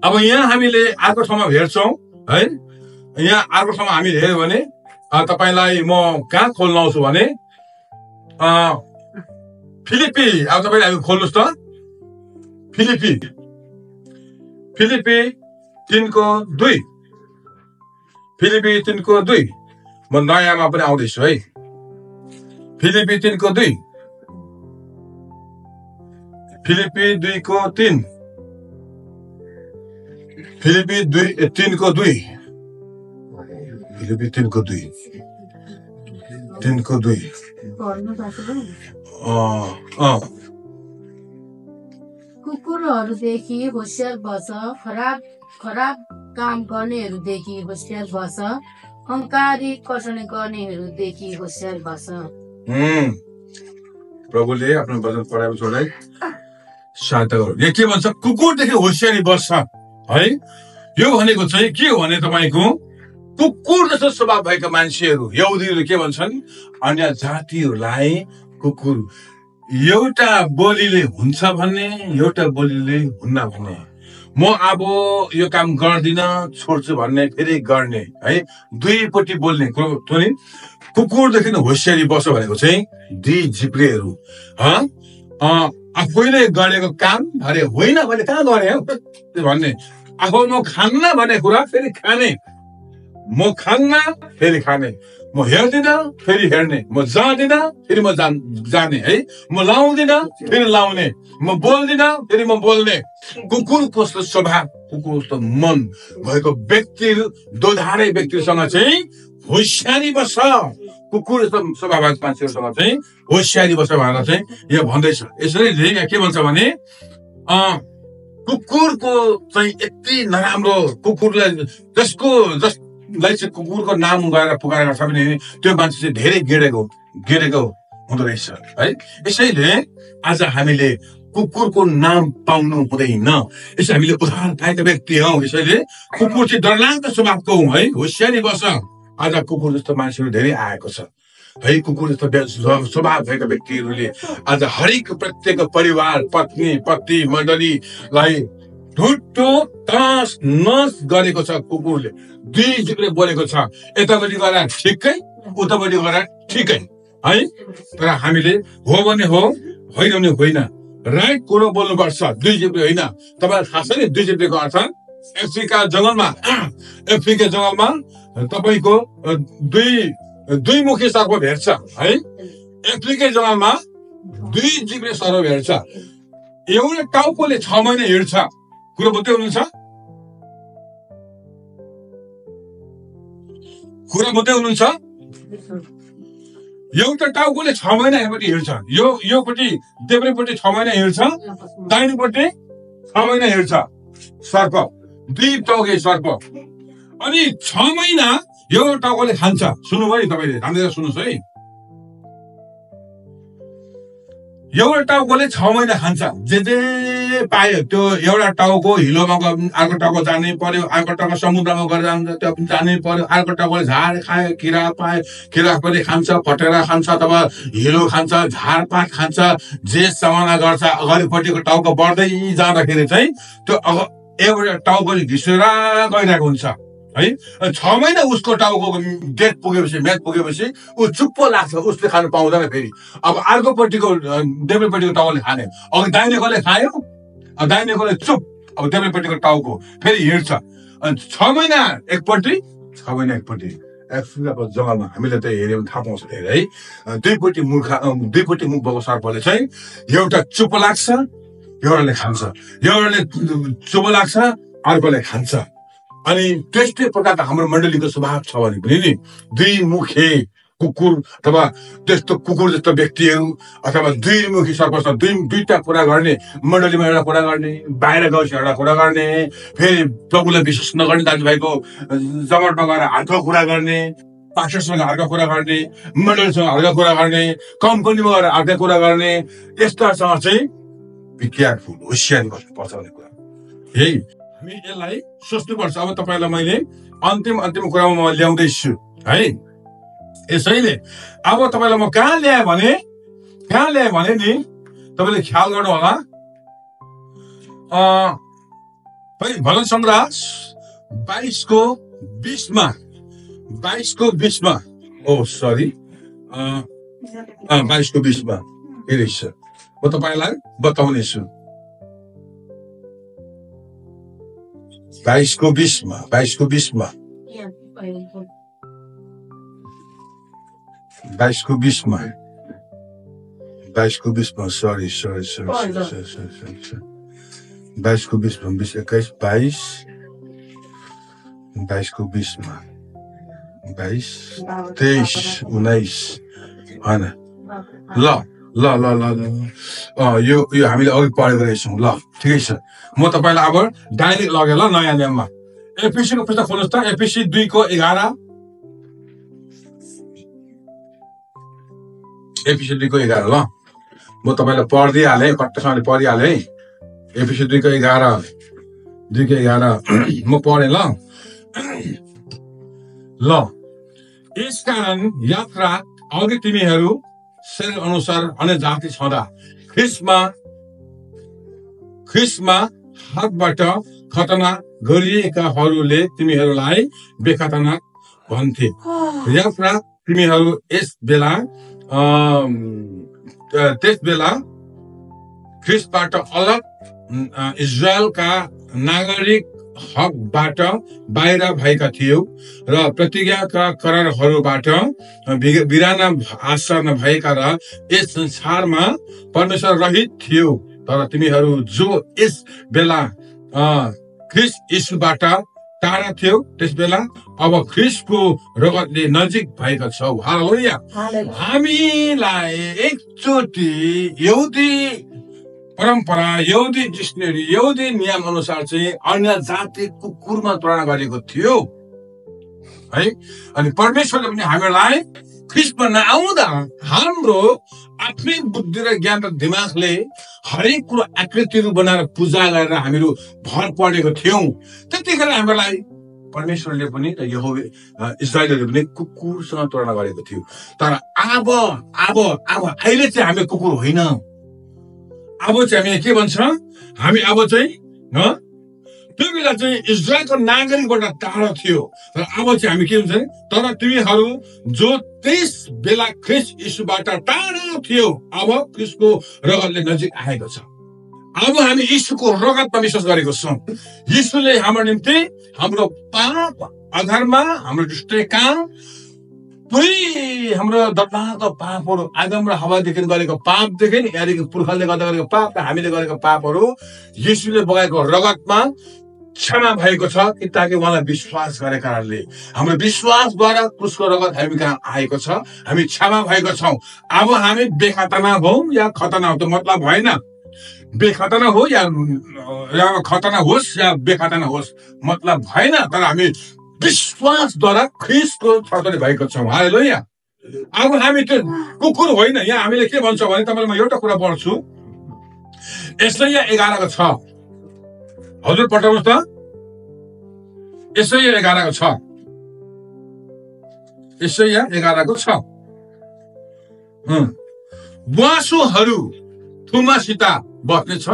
अब यहाँ हामीले अर्को ठाउँमा हेर्छौँ है। यहाँ अर्को ठाउँमा हामी हेऱ्यो भने तपाईँलाई म कहाँ खोल्न आउँछु भने फिलिपी। अब तपाईँले हामी खोल्नुहोस् त फिलिपी 3:2। फिलिपी 3:2 म नयाँमा पनि आउँदैछु है। फिलिपी 3:2, फिलिपी 2:3, फिलिपी 3:2, फिलिपी 3:2, 3:2। कुकुरहरूदेखि होसियार बस, खराब काम गर्नेहरूदेखि होसियार बस, अहंकारी कटनी गर्नेहरूदेखि होसियार बस। प्रभुले आफ्नो वचन पढाएको छोडलाई सहायता गर्नु। यो के भन्छ? कुकुरदेखि होसियारी बस्छ है। यो भनेको चाहिँ के हो भने तपाईँको कुकुर जस्तो स्वभाव भएका मान्छेहरू, यहुदीहरूले के भन्छन्? अन्य जातिहरूलाई कुकुर। एउटा बोलीले हुन्छ भन्ने, एउटा बोलीले हुन्न भन्ने। म अब यो काम गर्दिन छोड्छु भन्ने, फेरि गर्ने है, दुईपट्टि बोल्ने कुरो नि। कुकुरदेखि होसियारी बस्छ भनेको चाहिँ दुई जिब्रेहरू आफैले गरेको काम अरे होइन भने कहाँ गरे भन्ने। अब म खान्न भन्ने कुरा फेरि खाने, म खान्न फेरि खाने, म हेर्दिन फेरि हेर्ने, म जाँदिन फेरि म जाने है, म लाउँदिन फेरि लाउने, म बोल्दिन फेरि म बोल्ने। कुकुर कस्तो स्वभाव, कुकुर कस्तो मन भएको व्यक्तिहरू, दोधारे व्यक्तिहरूसँग चाहिँ होसियारी बस्छ। कुकुर जस्तो स्वभाव मान्छेहरूसँग चाहिँ होसियारी बस्छ भनेर चाहिँ यो भन्दैछ। यसरी यहाँ के भन्छ भने कुकुरको चाहिँ यति नराम्रो, कुकुरलाई जसलाई चाहिँ कुकुरको नाम गएर पुकारेर छ भने त्यो मान्छे चाहिँ धेरै गिरेको हुँदो रहेछ है। यसैले आज हामीले कुकुरको नाम पाउनु हुँदैन। यसै हामीले उधार पाएका व्यक्ति हौ। यसैले कुकुर चाहिँ डरलाग्दो स्वभावको हौ है, होसियारी बस्छ। आज कुकुर जस्तो मान्छेहरू धेरै आएको छ है। कुकुर जस्तो स्वभाव भएका व्यक्तिहरूले आज हरेक प्रत्येक परिवार, पत्नी पति मण्डलीलाई ढुट्टो तस नस गरेको छ। कुकुरले दुई जिब्रे बोलेको छ, यतापट्टि गएर ठिकै, उतापट्टि गएर ठिकै है। तर हामीले हो भने हो, होइन भने होइन, राइट कुरो बोल्नुपर्छ। दुई जिब्रे होइन। तपाईँलाई थाहा छ नि दुई जिब्रेको अर्थ? अफ्रिका जङ्गलमा तपाईँको दुई मुखी सर्प भेट्छ है। अफ्रिका जङ्गलमा दुई जिब्रे सर्प भेट्छ। एउटा टाउकोले 6 महिना हिँड्छ। कुरो बुझ्दै हुनुहुन्छ? एउटा टाउकोले 6 महिना यहाँपट्टि हिँड्छ, योपट्टि देब्रेपट्टि 6 महिना हिँड्छ, दाहिनेपट्टि 6 महिना हिँड्छ सर्प, दुई टाउके सर्प। अनि 6 महिना यो टाउकोले खान्छ। सुन्नुभयो नि तपाईँले? राम्ररी सुन्नुहोस् है। एउटा टाउकोले 6 महिना खान्छ, जे पायो त्यो एउटा टाउको हिलोमा अर्को टाउको जानै पर्यो, अर्को टाउको समुद्रमा गएर जान्छ त्यो पनि जानै पर्यो, अर्को टाउकोले झार खायो, किरा पायो, किरा पनि खान्छ, फटेरा खान्छ अथवा हिलो खान्छ, झारपात खान्छ, जे सामना गर्छ। अगाडिपट्टिको टाउको बढ्दै जाँदाखेरि चाहिँ त्यो एउटा टाउको घिसेर गइरहेको हुन्छ है। 6 महिना उसको टाउको डेट पुगेपछि, म्याच पुगेपछि ऊ चुप्प लाग्छ, उसले खानु पाउँदैन फेरि। अब अर्कोपट्टिको देब्रेपट्टिको टाउकोले खाने, अघि दाहिनेकोले खायो, अब दाहिनेकोले चुप, अब देब्रेपट्टिको टाउको फेरि हिँड्छ। 6 महिना एकपट्टि, 6 महिना एकपट्टि। अफ्रिकाको जङ्गलमा हामीले त हेऱ्यौँ थाहा पाउँछ धेरै है। दुईपट्टि मुख भएको सर्पले चाहिँ एउटा चुप लाग्छ, एउटाले खान्छ, एउटाले चुप लाग्छ, अर्कोले खान्छ। अनि त्यस्तै प्रकारको हाम्रो मण्डलीको स्वभाव छ भने पनि नि दुई मुखे कुकुर अथवा त्यस्तो कुकुर जस्तो व्यक्तिहरू अथवा दुई मुखी सर्प छ, दुईटा कुरा गर्ने, मण्डलीमा एउटा कुरा गर्ने, बाहिर गएपछि एउटा कुरा गर्ने, फेरि प्रभुलाई विश्वास नगर्ने दाजुभाइको जमटमा गएर हल्का कुरा गर्ने, पास्टरसँग हल्का कुरा गर्ने, मण्डलीसँग हल्का कुरा गर्ने, कम्पनीमा गएर हल्का कुरा गर्ने, यस्तासँग चाहिँ बी केयरफुल, होसियारी गर्नुपर्छ भन्ने कुरा यही हामी यसलाई सोच्नुपर्छ। अब तपाईँलाई मैले अन्तिम कुरामा म ल्याउँदैछु है। यसैले अब तपाईँलाई म कहाँ ल्याएँ भने नि तपाईँले ख्याल गर्नु होला। भजन सङ्ग्रह 22को 20मा 22को 20मा के रहेछ म तपाईँलाई बताउनेछु। 22को 20मा 22को 20मा सरी 22को 20मा 20 21 22 22को 20मा 22 23 19 होइन यो हामीले अघि पढेको रहेछौँ। ल ठिकै छ, म तपाईँलाई अब डाइरेक्ट लगेँ ल नयाँ नियममा। एफएसीको पुस्तक खोल्नुहोस् त, एफएसी 2को 11 एफएसी 2को 11 ल म तपाईँलाई पढिदिइहालेँ, कट्टासँगले पढिहालेँ है। एफएसी 2को 11 म पढेँ ल यसकारण यात्रा अघि तिमीहरू शरीर अनुसार अन्य जाति छँदा ख्रिस्टमा हातबाट खतना गरिएकाहरूले तिमीहरूलाई बेखतना भन्थे। यात्रा तिमीहरू त्यस बेला ख्रिस्टबाट अलग इजरायलका नागरिक हकबाट बाहिर भएका थियौ र प्रतिज्ञाका करारहरूबाट बिराना आशा नभएका र यस संसारमा परमेश्वर रहित थियो। तर तिमीहरू जो यस बेला ख्रिस्ट यीशुबाट टाढा थियो त्यस बेला अब ख्रिस्टको रगतले नजिक भएका छौ। हालेलुया। हामीलाई एकचोटि यहुदी परम्परा, यहुदी डिक्सनरी, यहुदी नियम अनुसार चाहिँ अन्य जाति कुकुरमा तुलना गरेको थियो है। अनि परमेश्वरले पनि हामीलाई ख्रिस्टमा नआउँदा हाम्रो आफ्नै बुद्धि र ज्ञान र दिमागले हरेक कुरो आकृतिहरू बनाएर पूजा गरेर हामीहरू भर परेको थियौँ। त्यतिखेर हामीलाई परमेश्वरले पनि इजरायलले पनि कुकुरसँग तुलना गरेको थियो। तर अब अहिले चाहिँ हामी कुकुर होइन। अब चाहिँ हामी के भन्छ, हामी अब चाहिँ त्यो बेला चाहिँ इजरायलको नागरिकबाट टाढा थियो। तर अब चाहिँ हामी के भन्छ, तर तिमीहरू जो त्यस बेला ख्रिस्ट यीशुबाट टाढा थियो अब ख्रिस्टको रगतले नजिक आएको छ। अब हामी यीशुको रगतमा विश्वास गरेको छौँ। यीशुले हाम्रो निम्ति हाम्रो पाप अधर्म, हाम्रो दुष्ट काम, पुरै हाम्रो दर्दाको पापहरू, आदम र हवादेखि गरेको पापदेखि यहाँदेखि पुर्खाले गर्दा गरेको पाप र हामीले गरेको पापहरू यीशुले बगाएको रगतमा क्षमा भएको छ कि ताकि उहाँलाई विश्वास गरेको कारणले हाम्रो विश्वासद्वारा क्रुसको रगत हामी कहाँ आएको छ, हामी क्षमा भएको छौँ। अब हामी बेखतना हौँ या खतना हो, त्यो मतलब भएन बेखतना हो या खतना होस् या बेखतना होस्, मतलब भएन। तर हामी विश्वासद्वारा ख्रिस्टको छर्दली भएको छौँ। हालेलुया। अब हामी त्यो कुकुर होइन। यहाँ हामीले के भन्छौँ भने, तपाईँलाई म एउटा कुरा पढ्छु, यसैया 11 6 हजुर पठाउनुहोस् त। यसैया 11 6 यसैया 11 6 बुवासोहरू थुमासित बस्नेछ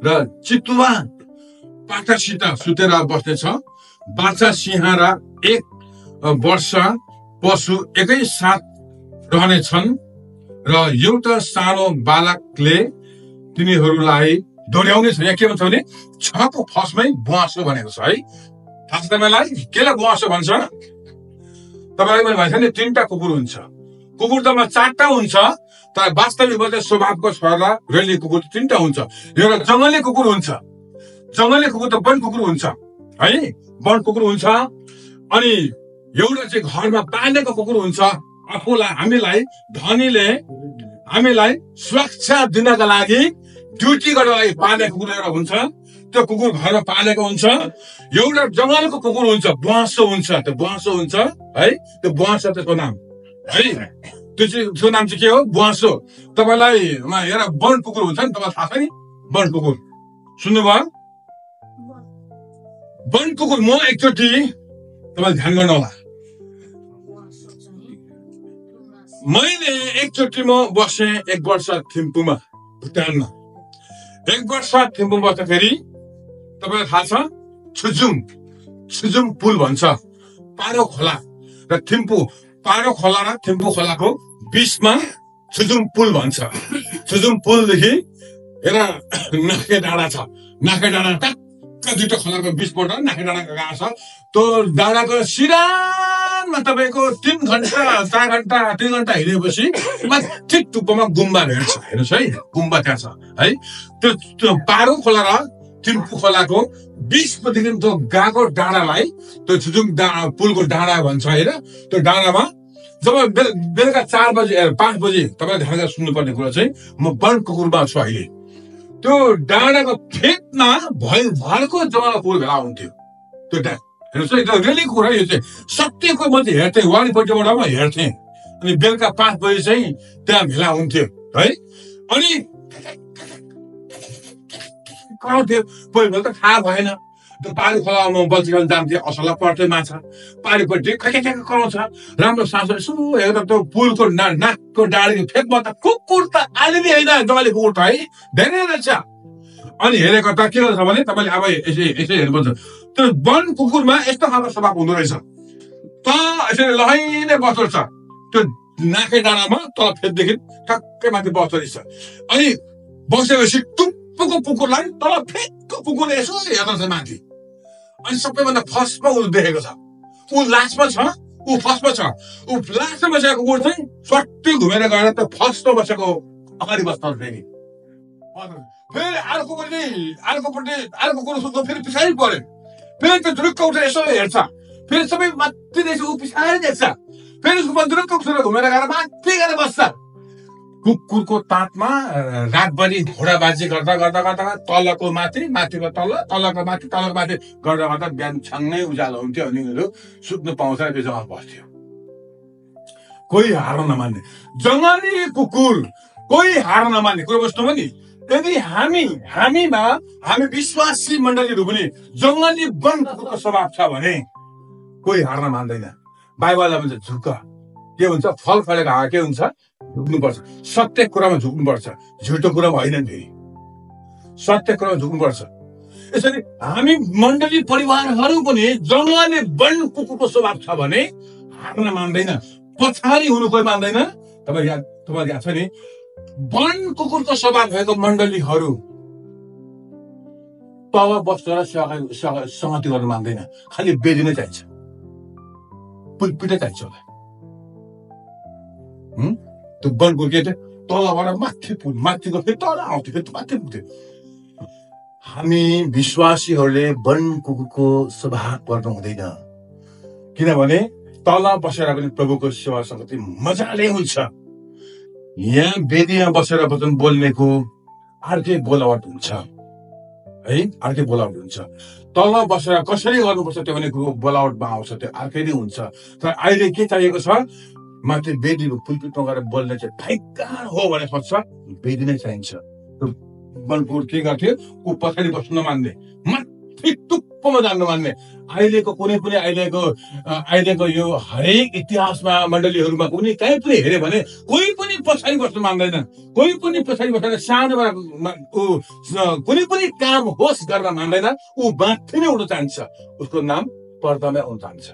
र चितुवा पाठासित सुतेर बस्नेछ। बाछा सिंह र 1 वर्ष पशु एकै साथ रहनेछन् र एउटा सानो बालकले तिनीहरूलाई दोहोऱ्याउने छ। यहाँ के भन्छ भने 6 को फर्स्टमै बुवासो भनेको छ है। थाहा छ तपाईँलाई केलाई बुवासो भन्छ? तपाईँलाई मैले भनेको नि 3टा कुकुर हुन्छ। कुकुर त 4टा हुन्छ, तर वास्तविकमा चाहिँ स्वभावको छोरा रेली कुकुर 3टा हुन्छ। एउटा जङ्गली कुकुर हुन्छ, जङ्गली कुकुर त वन कुकुर हुन्छ है, वन कुकुर हुन्छ। अनि एउटा चाहिँ घरमा पालेको कुकुर हुन्छ। आफूलाई हामीलाई धनीले हामीलाई सुरक्षा दिनका लागि ड्युटी गर्नका लागि पालेको कुकुर एउटा हुन्छ। त्यो कुकुर घरमा पालेको हुन्छ। एउटा जङ्गलको कुकुर हुन्छ, बुवासो हुन्छ। त्यो बुवासो हुन्छ है, त्यो बुवासो त्यसको नाम है। त्यसको नाम चाहिँ के हो? बुवासो। तपाईँलाई एउटा वन कुकुर हुन्छ नि, तपाईँलाई थाहा छ नि वन कुकुर, सुन्नुभयो? वन कुकुर म एकचोटि तपाईँले ध्यान गर्नु होला। मैले एकचोटि म बसेँ 1 वर्ष थिम्पूमा, भुटानमा। 1 वर्ष थिम्पू बस्दाखेरि तपाईँलाई थाहा छ छुजुम पुल भन्छ, पारो खोला र थिम्पू, पारो खोला र थिम्पू खोलाको बीचमा छुजुम पुल भन्छ। छुजुम पुलदेखि एउटा नाके डाँडा छ, नाके डाँडा टक्क 2टा खोलाको बीचबाट नाके डाँडा गएको छ। त्यो डाँडाको सिरानमा तपाईँको 3 घण्टा 4 घण्टा 3 घण्टा हिँडेपछि माथि टुप्पोमा गुम्बा भेट्छ। हेर्नुहोस् है, गुम्बा त्यहाँ छ है। त्यो पारो खोला र थिम्पू खोलाको बीचदेखि त्यो गएको डाँडालाई त्यो छुजुम पुलको डाँडा भन्छ होइन। त्यो डाँडामा जब बेलुका 4 बजे 5 बजे तपाईँले ध्यान गरेर सुन्नुपर्ने कुरा चाहिँ म वन कुकुरमा छु अहिले। त्यो डाँडाको फेदमा भरको जमाना पुल भेला हुन्थ्यो त्यो डाँडा। हेर्नुहोस् है, त्यो रेली कुरा यो चाहिँ सत्यको म चाहिँ हेर्थेँ, वारिपट्टिबाट म हेर्थेँ। अनि बेलुका 5 बजे चाहिँ त्यहाँ भेला हुन्थ्यो है। अनि कराउँथ्यो, पहिला त थाहा भएन। त्यो पारी खोलामा बल्छी खेल्न जान्थ्यो, असला पर्थ्यो माछा। पारिपट्टि खै कराउँछ, राम्रो सास यसो हेर्दा त्यो पुलको नाकको डाँडीको फेदमा त कुकुर त अलिअलि होइन, जङ्गली कुकुर त है धेरै रहेछ। अनि हेरेको त के रहेछ भने तपाईँले अब यसै हेर्नुपर्छ, त्यो वन कुकुरमा यस्तो खालको स्वभाव हुँदो रहेछ। त यसरी लहैले बस्दो रहेछ त्यो नाके डाँडामा, तल फेददेखि ठक्कै माथि बस्दो रहेछ। अनि बसेपछि टुप्पोको कुकुरलाई तल फेदको कुकुरले यसो हेर्दछ माथि। अनि सबैभन्दा फर्स्टमा ऊ देखेको छ, ऊ लास्टमा छ, ऊ फर्स्टमा छ। ऊ लास्टमा बसेको कुकुर चाहिँ सट्टै घुमेर गएर त्यो फर्स्टमा बसेको अगाडि बस्छ। फेरि अर्को कुकुर सुत्नु फेरि पछाडि पर्यो। फेरि त्यो झुरुक्क उठेर यसो हेर्छ, फेरि सबै माथि देख्छ, ऊ पछाडि देख्छ। फेरि उसको झुरुक्क उठेर घुमेर गएर माथि गएर बस्छ। कुकुरको तातमा रातभरि घोडाबाजी गर्दा गर्दा गर्दा तलको माथि, माथिको तल, तलको माथि, तलको माथि गर्दा गर्दा बिहान छाङ्गै उज्यालो हुन्थ्यो। अनि उनीहरू सुत्नु पाउँछ, त्यो जग्गा बस्थ्यो। कोही हार नमान्ने जङ्गली कुकुर, कोही हार नमान्ने। कुरो बुझ्नु हो नि, यदि हामी विश्वासी मण्डलीहरू पनि जङ्गली वन कुकुरको स्वभाव छ भने कोही हार्न मान्दैन। बाइबलले भन्छ झुक के हुन्छ, फल फलेको हाँगा के हुन्छ, झुक्नुपर्छ। सत्य कुरामा झुक्नुपर्छ, झुटो कुरामा होइन। फेरि सत्य कुरामा झुक्नुपर्छ। यसरी हामी मण्डली परिवारहरू पनि जङ्गली वन कुकुरको स्वभाव छ भने हार्न मान्दैन, पछाडि हुनु कोही मान्दैन। तपाईँ याद छ नि, वन कुकुरको स्वभाव भएको मण्डलीहरू तल बसेर संगति गर्न मान्दैन, खालि बेदी नै चाहिन्छ, पुलपिटै चाहिन्छ होला। त्यो वन कुकुर के तलबाट माथि पुल, माथिको फेरि तल आउँथ्यो, फेरि माथि पुग्थ्यो। हामी विश्वासीहरूले वन कुकुरको स्वभाव गर्नु हुँदैन, किनभने तल बसेर पनि प्रभुको सेवा संगति मजाले हुन्छ। यहाँ वेदीमा बसेर वचन बोल्नेको अर्कै बोलावट हुन्छ है, अर्कै बोलावट हुन्छ। तल बसेर कसरी गर्नुपर्छ त्यो भने बोलावटमा आउँछ, त्यो अर्कै नै हुन्छ। तर अहिले के चाहिएको छ, माथि वेदीको पुलपिटमा गएर बोल्ने चाहिँ फाइकार हो भने सोच्छ, वेदी नै चाहिन्छ। बनकुकुर के गर्थ्यो, ऊ पछाडि बस्न नमान्ने, माथि टुप्पोमा जान नमान्ने। अहिलेको कुनै पनि अहिलेको यो हरेक इतिहासमा मण्डलीहरूमा कुनै कहीँ पनि हेऱ्यो भने कोही पनि पछाडि बस्न मान्दैन, कोही पनि पछाडि बसेर सानोमा कुनै पनि काम होस् गर्न मान्दैन, ऊ माथि नै उठ्न चाहन्छ, उसको नाम पर्दामा आउन चाहन्छ,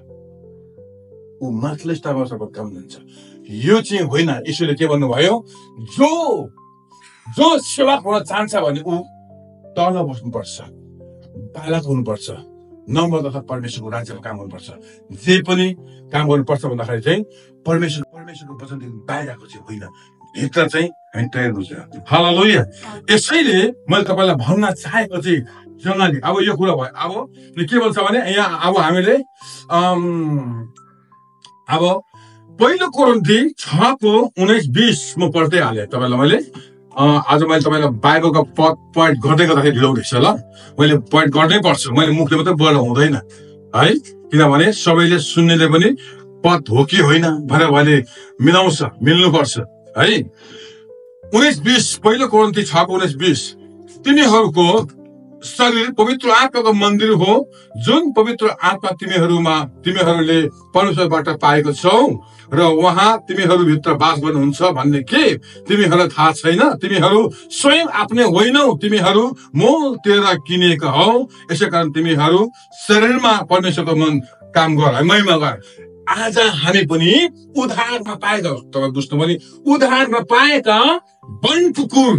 ऊ माथिल्लो स्थानमा सबै काम हुन्छ। यो चाहिँ होइन, यसोले के भन्नुभयो, जो सेवा गर्न चाहन्छ भने ऊ तल बस्नुपर्छ, बालक हुनुपर्छ, नम्र तथा परमेश्वरको राज्यमा काम गर्नुपर्छ। जे पनि काम गर्नुपर्छ भन्दाखेरि चाहिँ परमेश्वरको वचनदेखि बाहिरको चाहिँ होइन, भित्र चाहिँ हामी तयार हुन्छ। हालेलुया। यसैले मैले तपाईँलाई भन्न चाहेको चाहिँ जङ्गली अब यो कुरा भयो। अब के भन्छ भने यहाँ अब हामीले अब पहिलो कोरिन्थी 6:19-20 म पढ्दै हालेँ तपाईँलाई। मैले आज मैले तपाईँलाई बाइबलको पोइन्ट गर्दै गर्दाखेरि ढिलो हुँदैछ ल, मैले पोइन्ट गर्नै पर्छ, मैले मुखले मात्रै बोल्दा हुँदैन है, किनभने सबैले सुन्नेले पनि पद हो कि होइन भनेर मैले मिल्नुपर्छ है। 19-20 पहिलो कोरिन्थी 6:19-20 तिमीहरूको शरीर पवित्र आत्माको मन्दिर हो, जुन पवित्र आत्मा तिमीहरूले परमेश्वरबाट पाएको छौ र उहाँ तिमीहरूभित्र बास गर्नुहुन्छ भन्ने के तिमीहरूलाई थाहा छैन? तिमीहरू स्वयं आफ्नै होइनौ, तिमीहरू मोल तिरेर किनेका हौ, यसै कारण तिमीहरू शरीरमा परमेश्वरको काम गर, महिमा गर। आज हामी पनि उधारमा पाएका, तपाईँ बुझ्नु पनि, उधारमा पाएका वन कुकुर,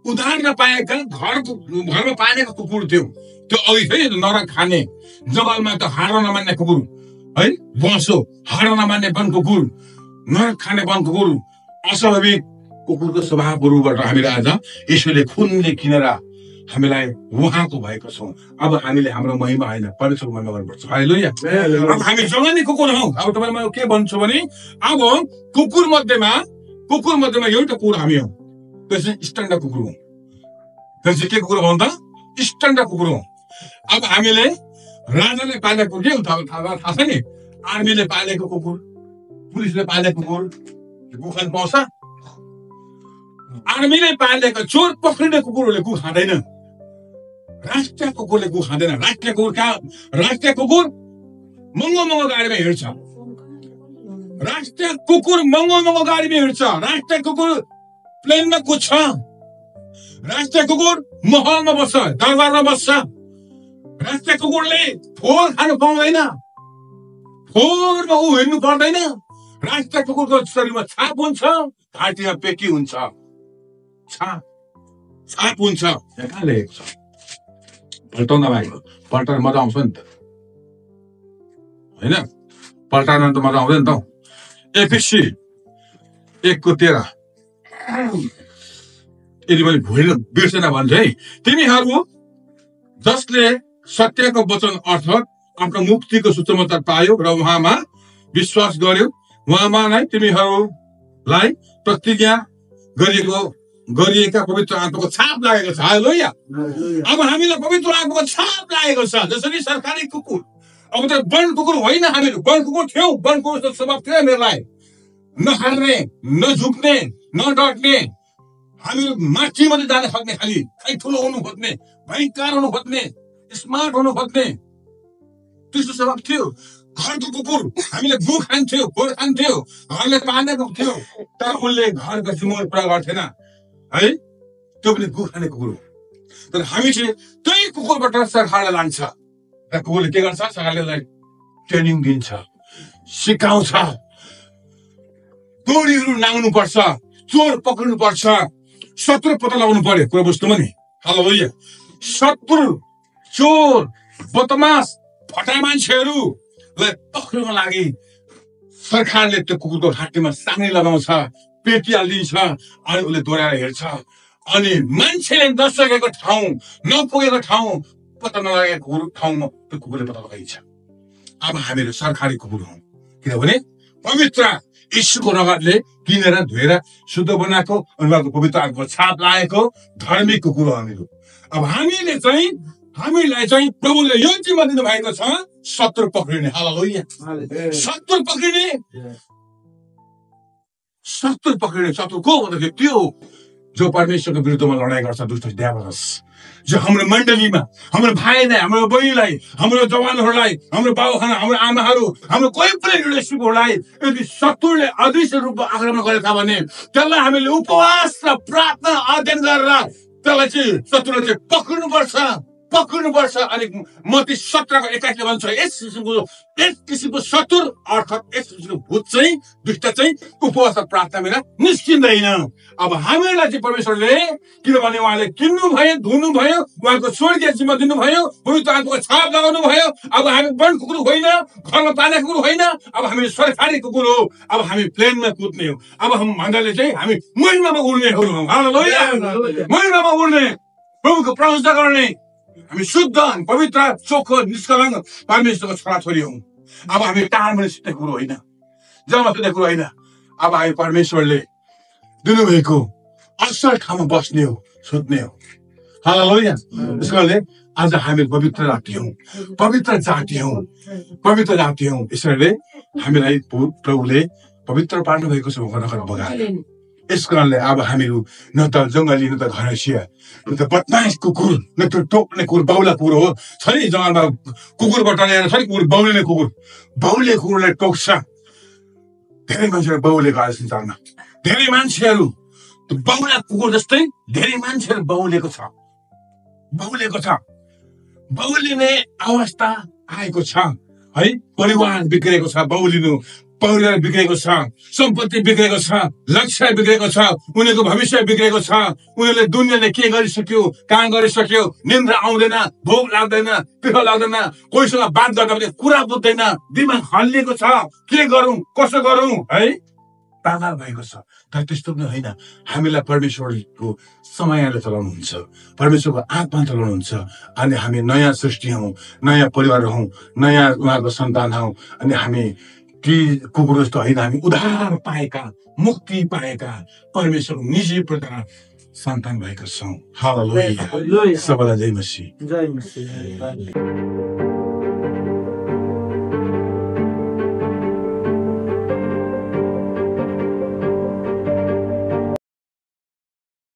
उधारमा पाएका घरमा पालेका कुकुर थियो, त्यो अघि थियो नरक खाने, जंगलमा त हार नमान्ने कुकुर है, बसो हार नमान्ने वन कुकुर, नरक खाने वन कुकुर, अस्वाभाविक कुकुरको स्वभावहरूबाट हामीले आज यसोले खुनले किनेर हामीलाई उहाँको भएको छौँ। अब हामीले हाम्रो महिमा होइन, परमेश्वरको महिमा गर्नुपर्छ। हालेलुया। अब हामी जङ्गली कुकुर हौ। अब तपाईँलाई म के भन्छु भने अब कुकुर मध्येमा एउटा कुकुर हामी हौ, त्यो चाहिँ स्ट्यान्डर्ड कुकुर हो। त्यो चाहिँ के कुकुर हो त? स्ट्यान्डर्ड कुकुर हो। अब हामीले राजाले पालेको कुकुर के थाहा छ नि? आर्मीले पालेको कुकुर, पुलिसले पालेको कुकुर कुखन पाउँछ? आर्मीले पालेको चोर पक्रिने कुकुरहरूले कुख खाँदैन, राष्ट्रिय कुकुरले कुख खाँदैन। राष्ट्रिय कुकुर महँगो गाडीमा हिँड्छ, राष्ट्रिय कुकुर महँगो गाडीमा हिँड्छ, राष्ट्रिय कुकुर प्लेनमा कुद्छ, राष्ट्रिय कुकुर महलमा बस्छ, दरबारमा बस्छ। राष्ट्रिय कुकुरले फोहोर खानु पाउँदैन, फोहोरमा ऊ हिँड्नु पर्दैन। राष्ट्रिय कुकुरको शरीरमा छाप हुन्छ, घाँटीमा पेकी हुन्छ, छाप हुन्छ। कहाँ लेखेको छ? पल्टाउन भएको, पल्टाउन मजा आउँछ नि त होइन? पल्टाउन त मजा आउँदैन त। एफिसी 1:13 यदि मैले बिर्सेन भने चाहिँ तिमीहरू जसले सत्यको वचन अर्थात् आफ्नो मुक्तिको सुसमाचार पायो र उहाँमा विश्वास गर्यो, उहाँमा नै तिमीहरूलाई प्रतिज्ञा गरिएका पवित्र आत्माको छाप लागेको छ। हालेलुया। अब हामीलाई पवित्र आत्माको छाप लागेको छ। जसरी सरकारी कुकुर, अब त वन कुकुर होइन, हामीहरू वन कुकुर थियौँ। वन कुकुरको स्वभाव थियो हामीहरूलाई, नहार्ने, नझुक्ने, नडट्ने, हामीहरू माथि मात्रै जान सक्ने, खालि ठुलो हुनु खोज्ने, भयङ्कर हुनु खोज्ने, स्मार्ट हुनु खोज्ने, त्यस्तो स्वभाव थियो। घरको कुकुर हामीले गु खान्थ्यो, खोर खान्थ्यो, घरले पालेको थियो, तर उसले घरको सिमोल पुरा गर्थेन है, त्यो पनि गु खाने कुकुर हो। तर हामी चाहिँ त्यही कुकुरबाट सरकारले लान्छ र कुकुरले के गर्छ? सरकारले ट्रेनिङ दिन्छ, सिकाउँछ, टोरीहरू नाङ्नु पर्छ, चोर पक्रिनु पर्छ, शत्रु पत्ता लगाउनु पर्यो। कुरा बुझ्नु पनि? हालेलुया। शत्रु, चोर, बदमास, फटा मान्छेहरूलाई पक्रिनको लागि सरकारले त्यो कुकुरको घाँटीमा साङ्नी लगाउँछ, पेटी हालिदिन्छ, अनि उसले दोहोऱ्याएर हेर्छ, अनि मान्छेले नसकेको ठाउँ, नपुगेको ठाउँ, पत्ता नलागेको ठाउँमा त्यो कुकुरले पत्ता लगाइन्छ। अब हामीहरू सरकारी कुकुर हौँ, किनभने पवित्र यीशुको रगतले किनेर धोएर शुद्ध बनाएको, उनीहरूको पवित्र आत्माको छाप लागेको धार्मिक कुकुर हो हामीहरू। अब हामीलाई चाहिँ प्रभुले यो जिम्मा दिनु भएको छ, शत्रु पक्रिने। हालेलुया। शत्रु पक्रिने, शत्रु को भन्दाखेरि त्यो जो परमेश्वरको विरुद्धमा लडाइँ गर्छ दुष्ट ड्याबलस, जो हाम्रो मण्डलीमा हाम्रो भाइलाई, हाम्रो बहिनीलाई, हाम्रो जवानहरूलाई, हाम्रो बाबुखाना, हाम्रो आमाहरू, हाम्रो कोही पनि रिलेसनसिपहरूलाई यदि शत्रुले अदृश्य रूपमा आक्रमण गरेका भने त्यसलाई हामीले उपवास र प्रार्थना अध्ययन गरेर त्यसलाई चाहिँ शत्रुलाई चाहिँ पक्रिनुपर्छ। अनि मत्ती 17:21 भन्छ यस किसिमको शत्रु अर्थात् यस किसिमको भूत चाहिँ दुष्ट चाहिँ उपवास र प्रार्थना बिना निस्किँदैन। अब हामीलाई चाहिँ परमेश्वरले किनभने उहाँले किन्नु भयो, धुनु भयो, उहाँको स्वर्गीय जिम्मा दिनुभयो, पवित्र आत्माको छाप लगाउनु भयो। अब हामी वन कुकुर होइन, घरमा पाल्ने कुकुर होइन, अब हामी सरकारी कुकुर हो। अब हामी प्लेनमा कुद्ने हो। अब हामी भन्दाले चाहिँ हामी महिनामा उड्ने हो। हालेलुया, महिनामा उड्ने, प्रभुको प्रशंसा गर्ने, हामी शुद्ध पवित्र चोखो निष्कलङ्क परमेश्वरको छोराछोरी हौँ। अब हामी टाढामा सुत्ने कुरो होइन, जमा सुत्ने कुरो होइन। अब हामी परमेश्वरले दिनुभएको असल ठाउँमा बस्ने हो, सुत्ने हो। हालेलुया। त्यसको कारणले आज हामी पवित्र जाति हौँ, पवित्र जाति हौँ, पवित्र जाति हौँ। यसैले हामीलाई प्रभुले पवित्र पार्नु भएको छ बगाएर। यस कारणले अब हामीहरू न त जङ्गली, न त घरैसिया, न त बदमास कुकुर, न त टोक्ने कुकुर, बाउला कुकुर हो। छ नि जङ्गलमा कुकुरबाट ल्याएर छ नि कुकुर, बाउले कुकुर, बाउले कुकुरलाई टोक्छ। धेरै मान्छेहरू बाउले गरे संसारमा, धेरै मान्छेहरू बाउला कुकुर जस्तै धेरै मान्छेहरू बाउलेको छ। बाउलिने अवस्था आएको छ है। परिवार बिग्रेको छ, परिवार बिग्रेको छ, सम्पत्ति बिग्रेको छ, लक्ष्य बिग्रेको छ, उनीहरूको भविष्य बिग्रेको छ। उनीहरूले दुनियाँले के गरिसक्यो, कहाँ गरिसक्यो, निन्द्रा आउँदैन, भोक लाग्दैन, पिरो लाग्दैन, कोहीसँग बात गर्दा पनि कुरा बुझ्दैन, दिमाग हल्लिएको छ, के गरौँ कसो गरौँ है, पागल भएको छ। तर त्यस्तो पनि होइन। हामीलाई परमेश्वरको समयले चलाउनुहुन्छ, परमेश्वरको आत्मा चलाउनुहुन्छ। अनि हामी नयाँ सृष्टि हौँ, नयाँ परिवार हौँ, नयाँ उहाँको सन्तान हौँ। अनि हामी ती कुकुर जस्तो होइन, हामी उद्धार पाएका, मुक्ति पाएका परमेश्वरको निजी प्रकार सन्तान भएका छौँ। हालेलुया। सबैलाई जय मसीह।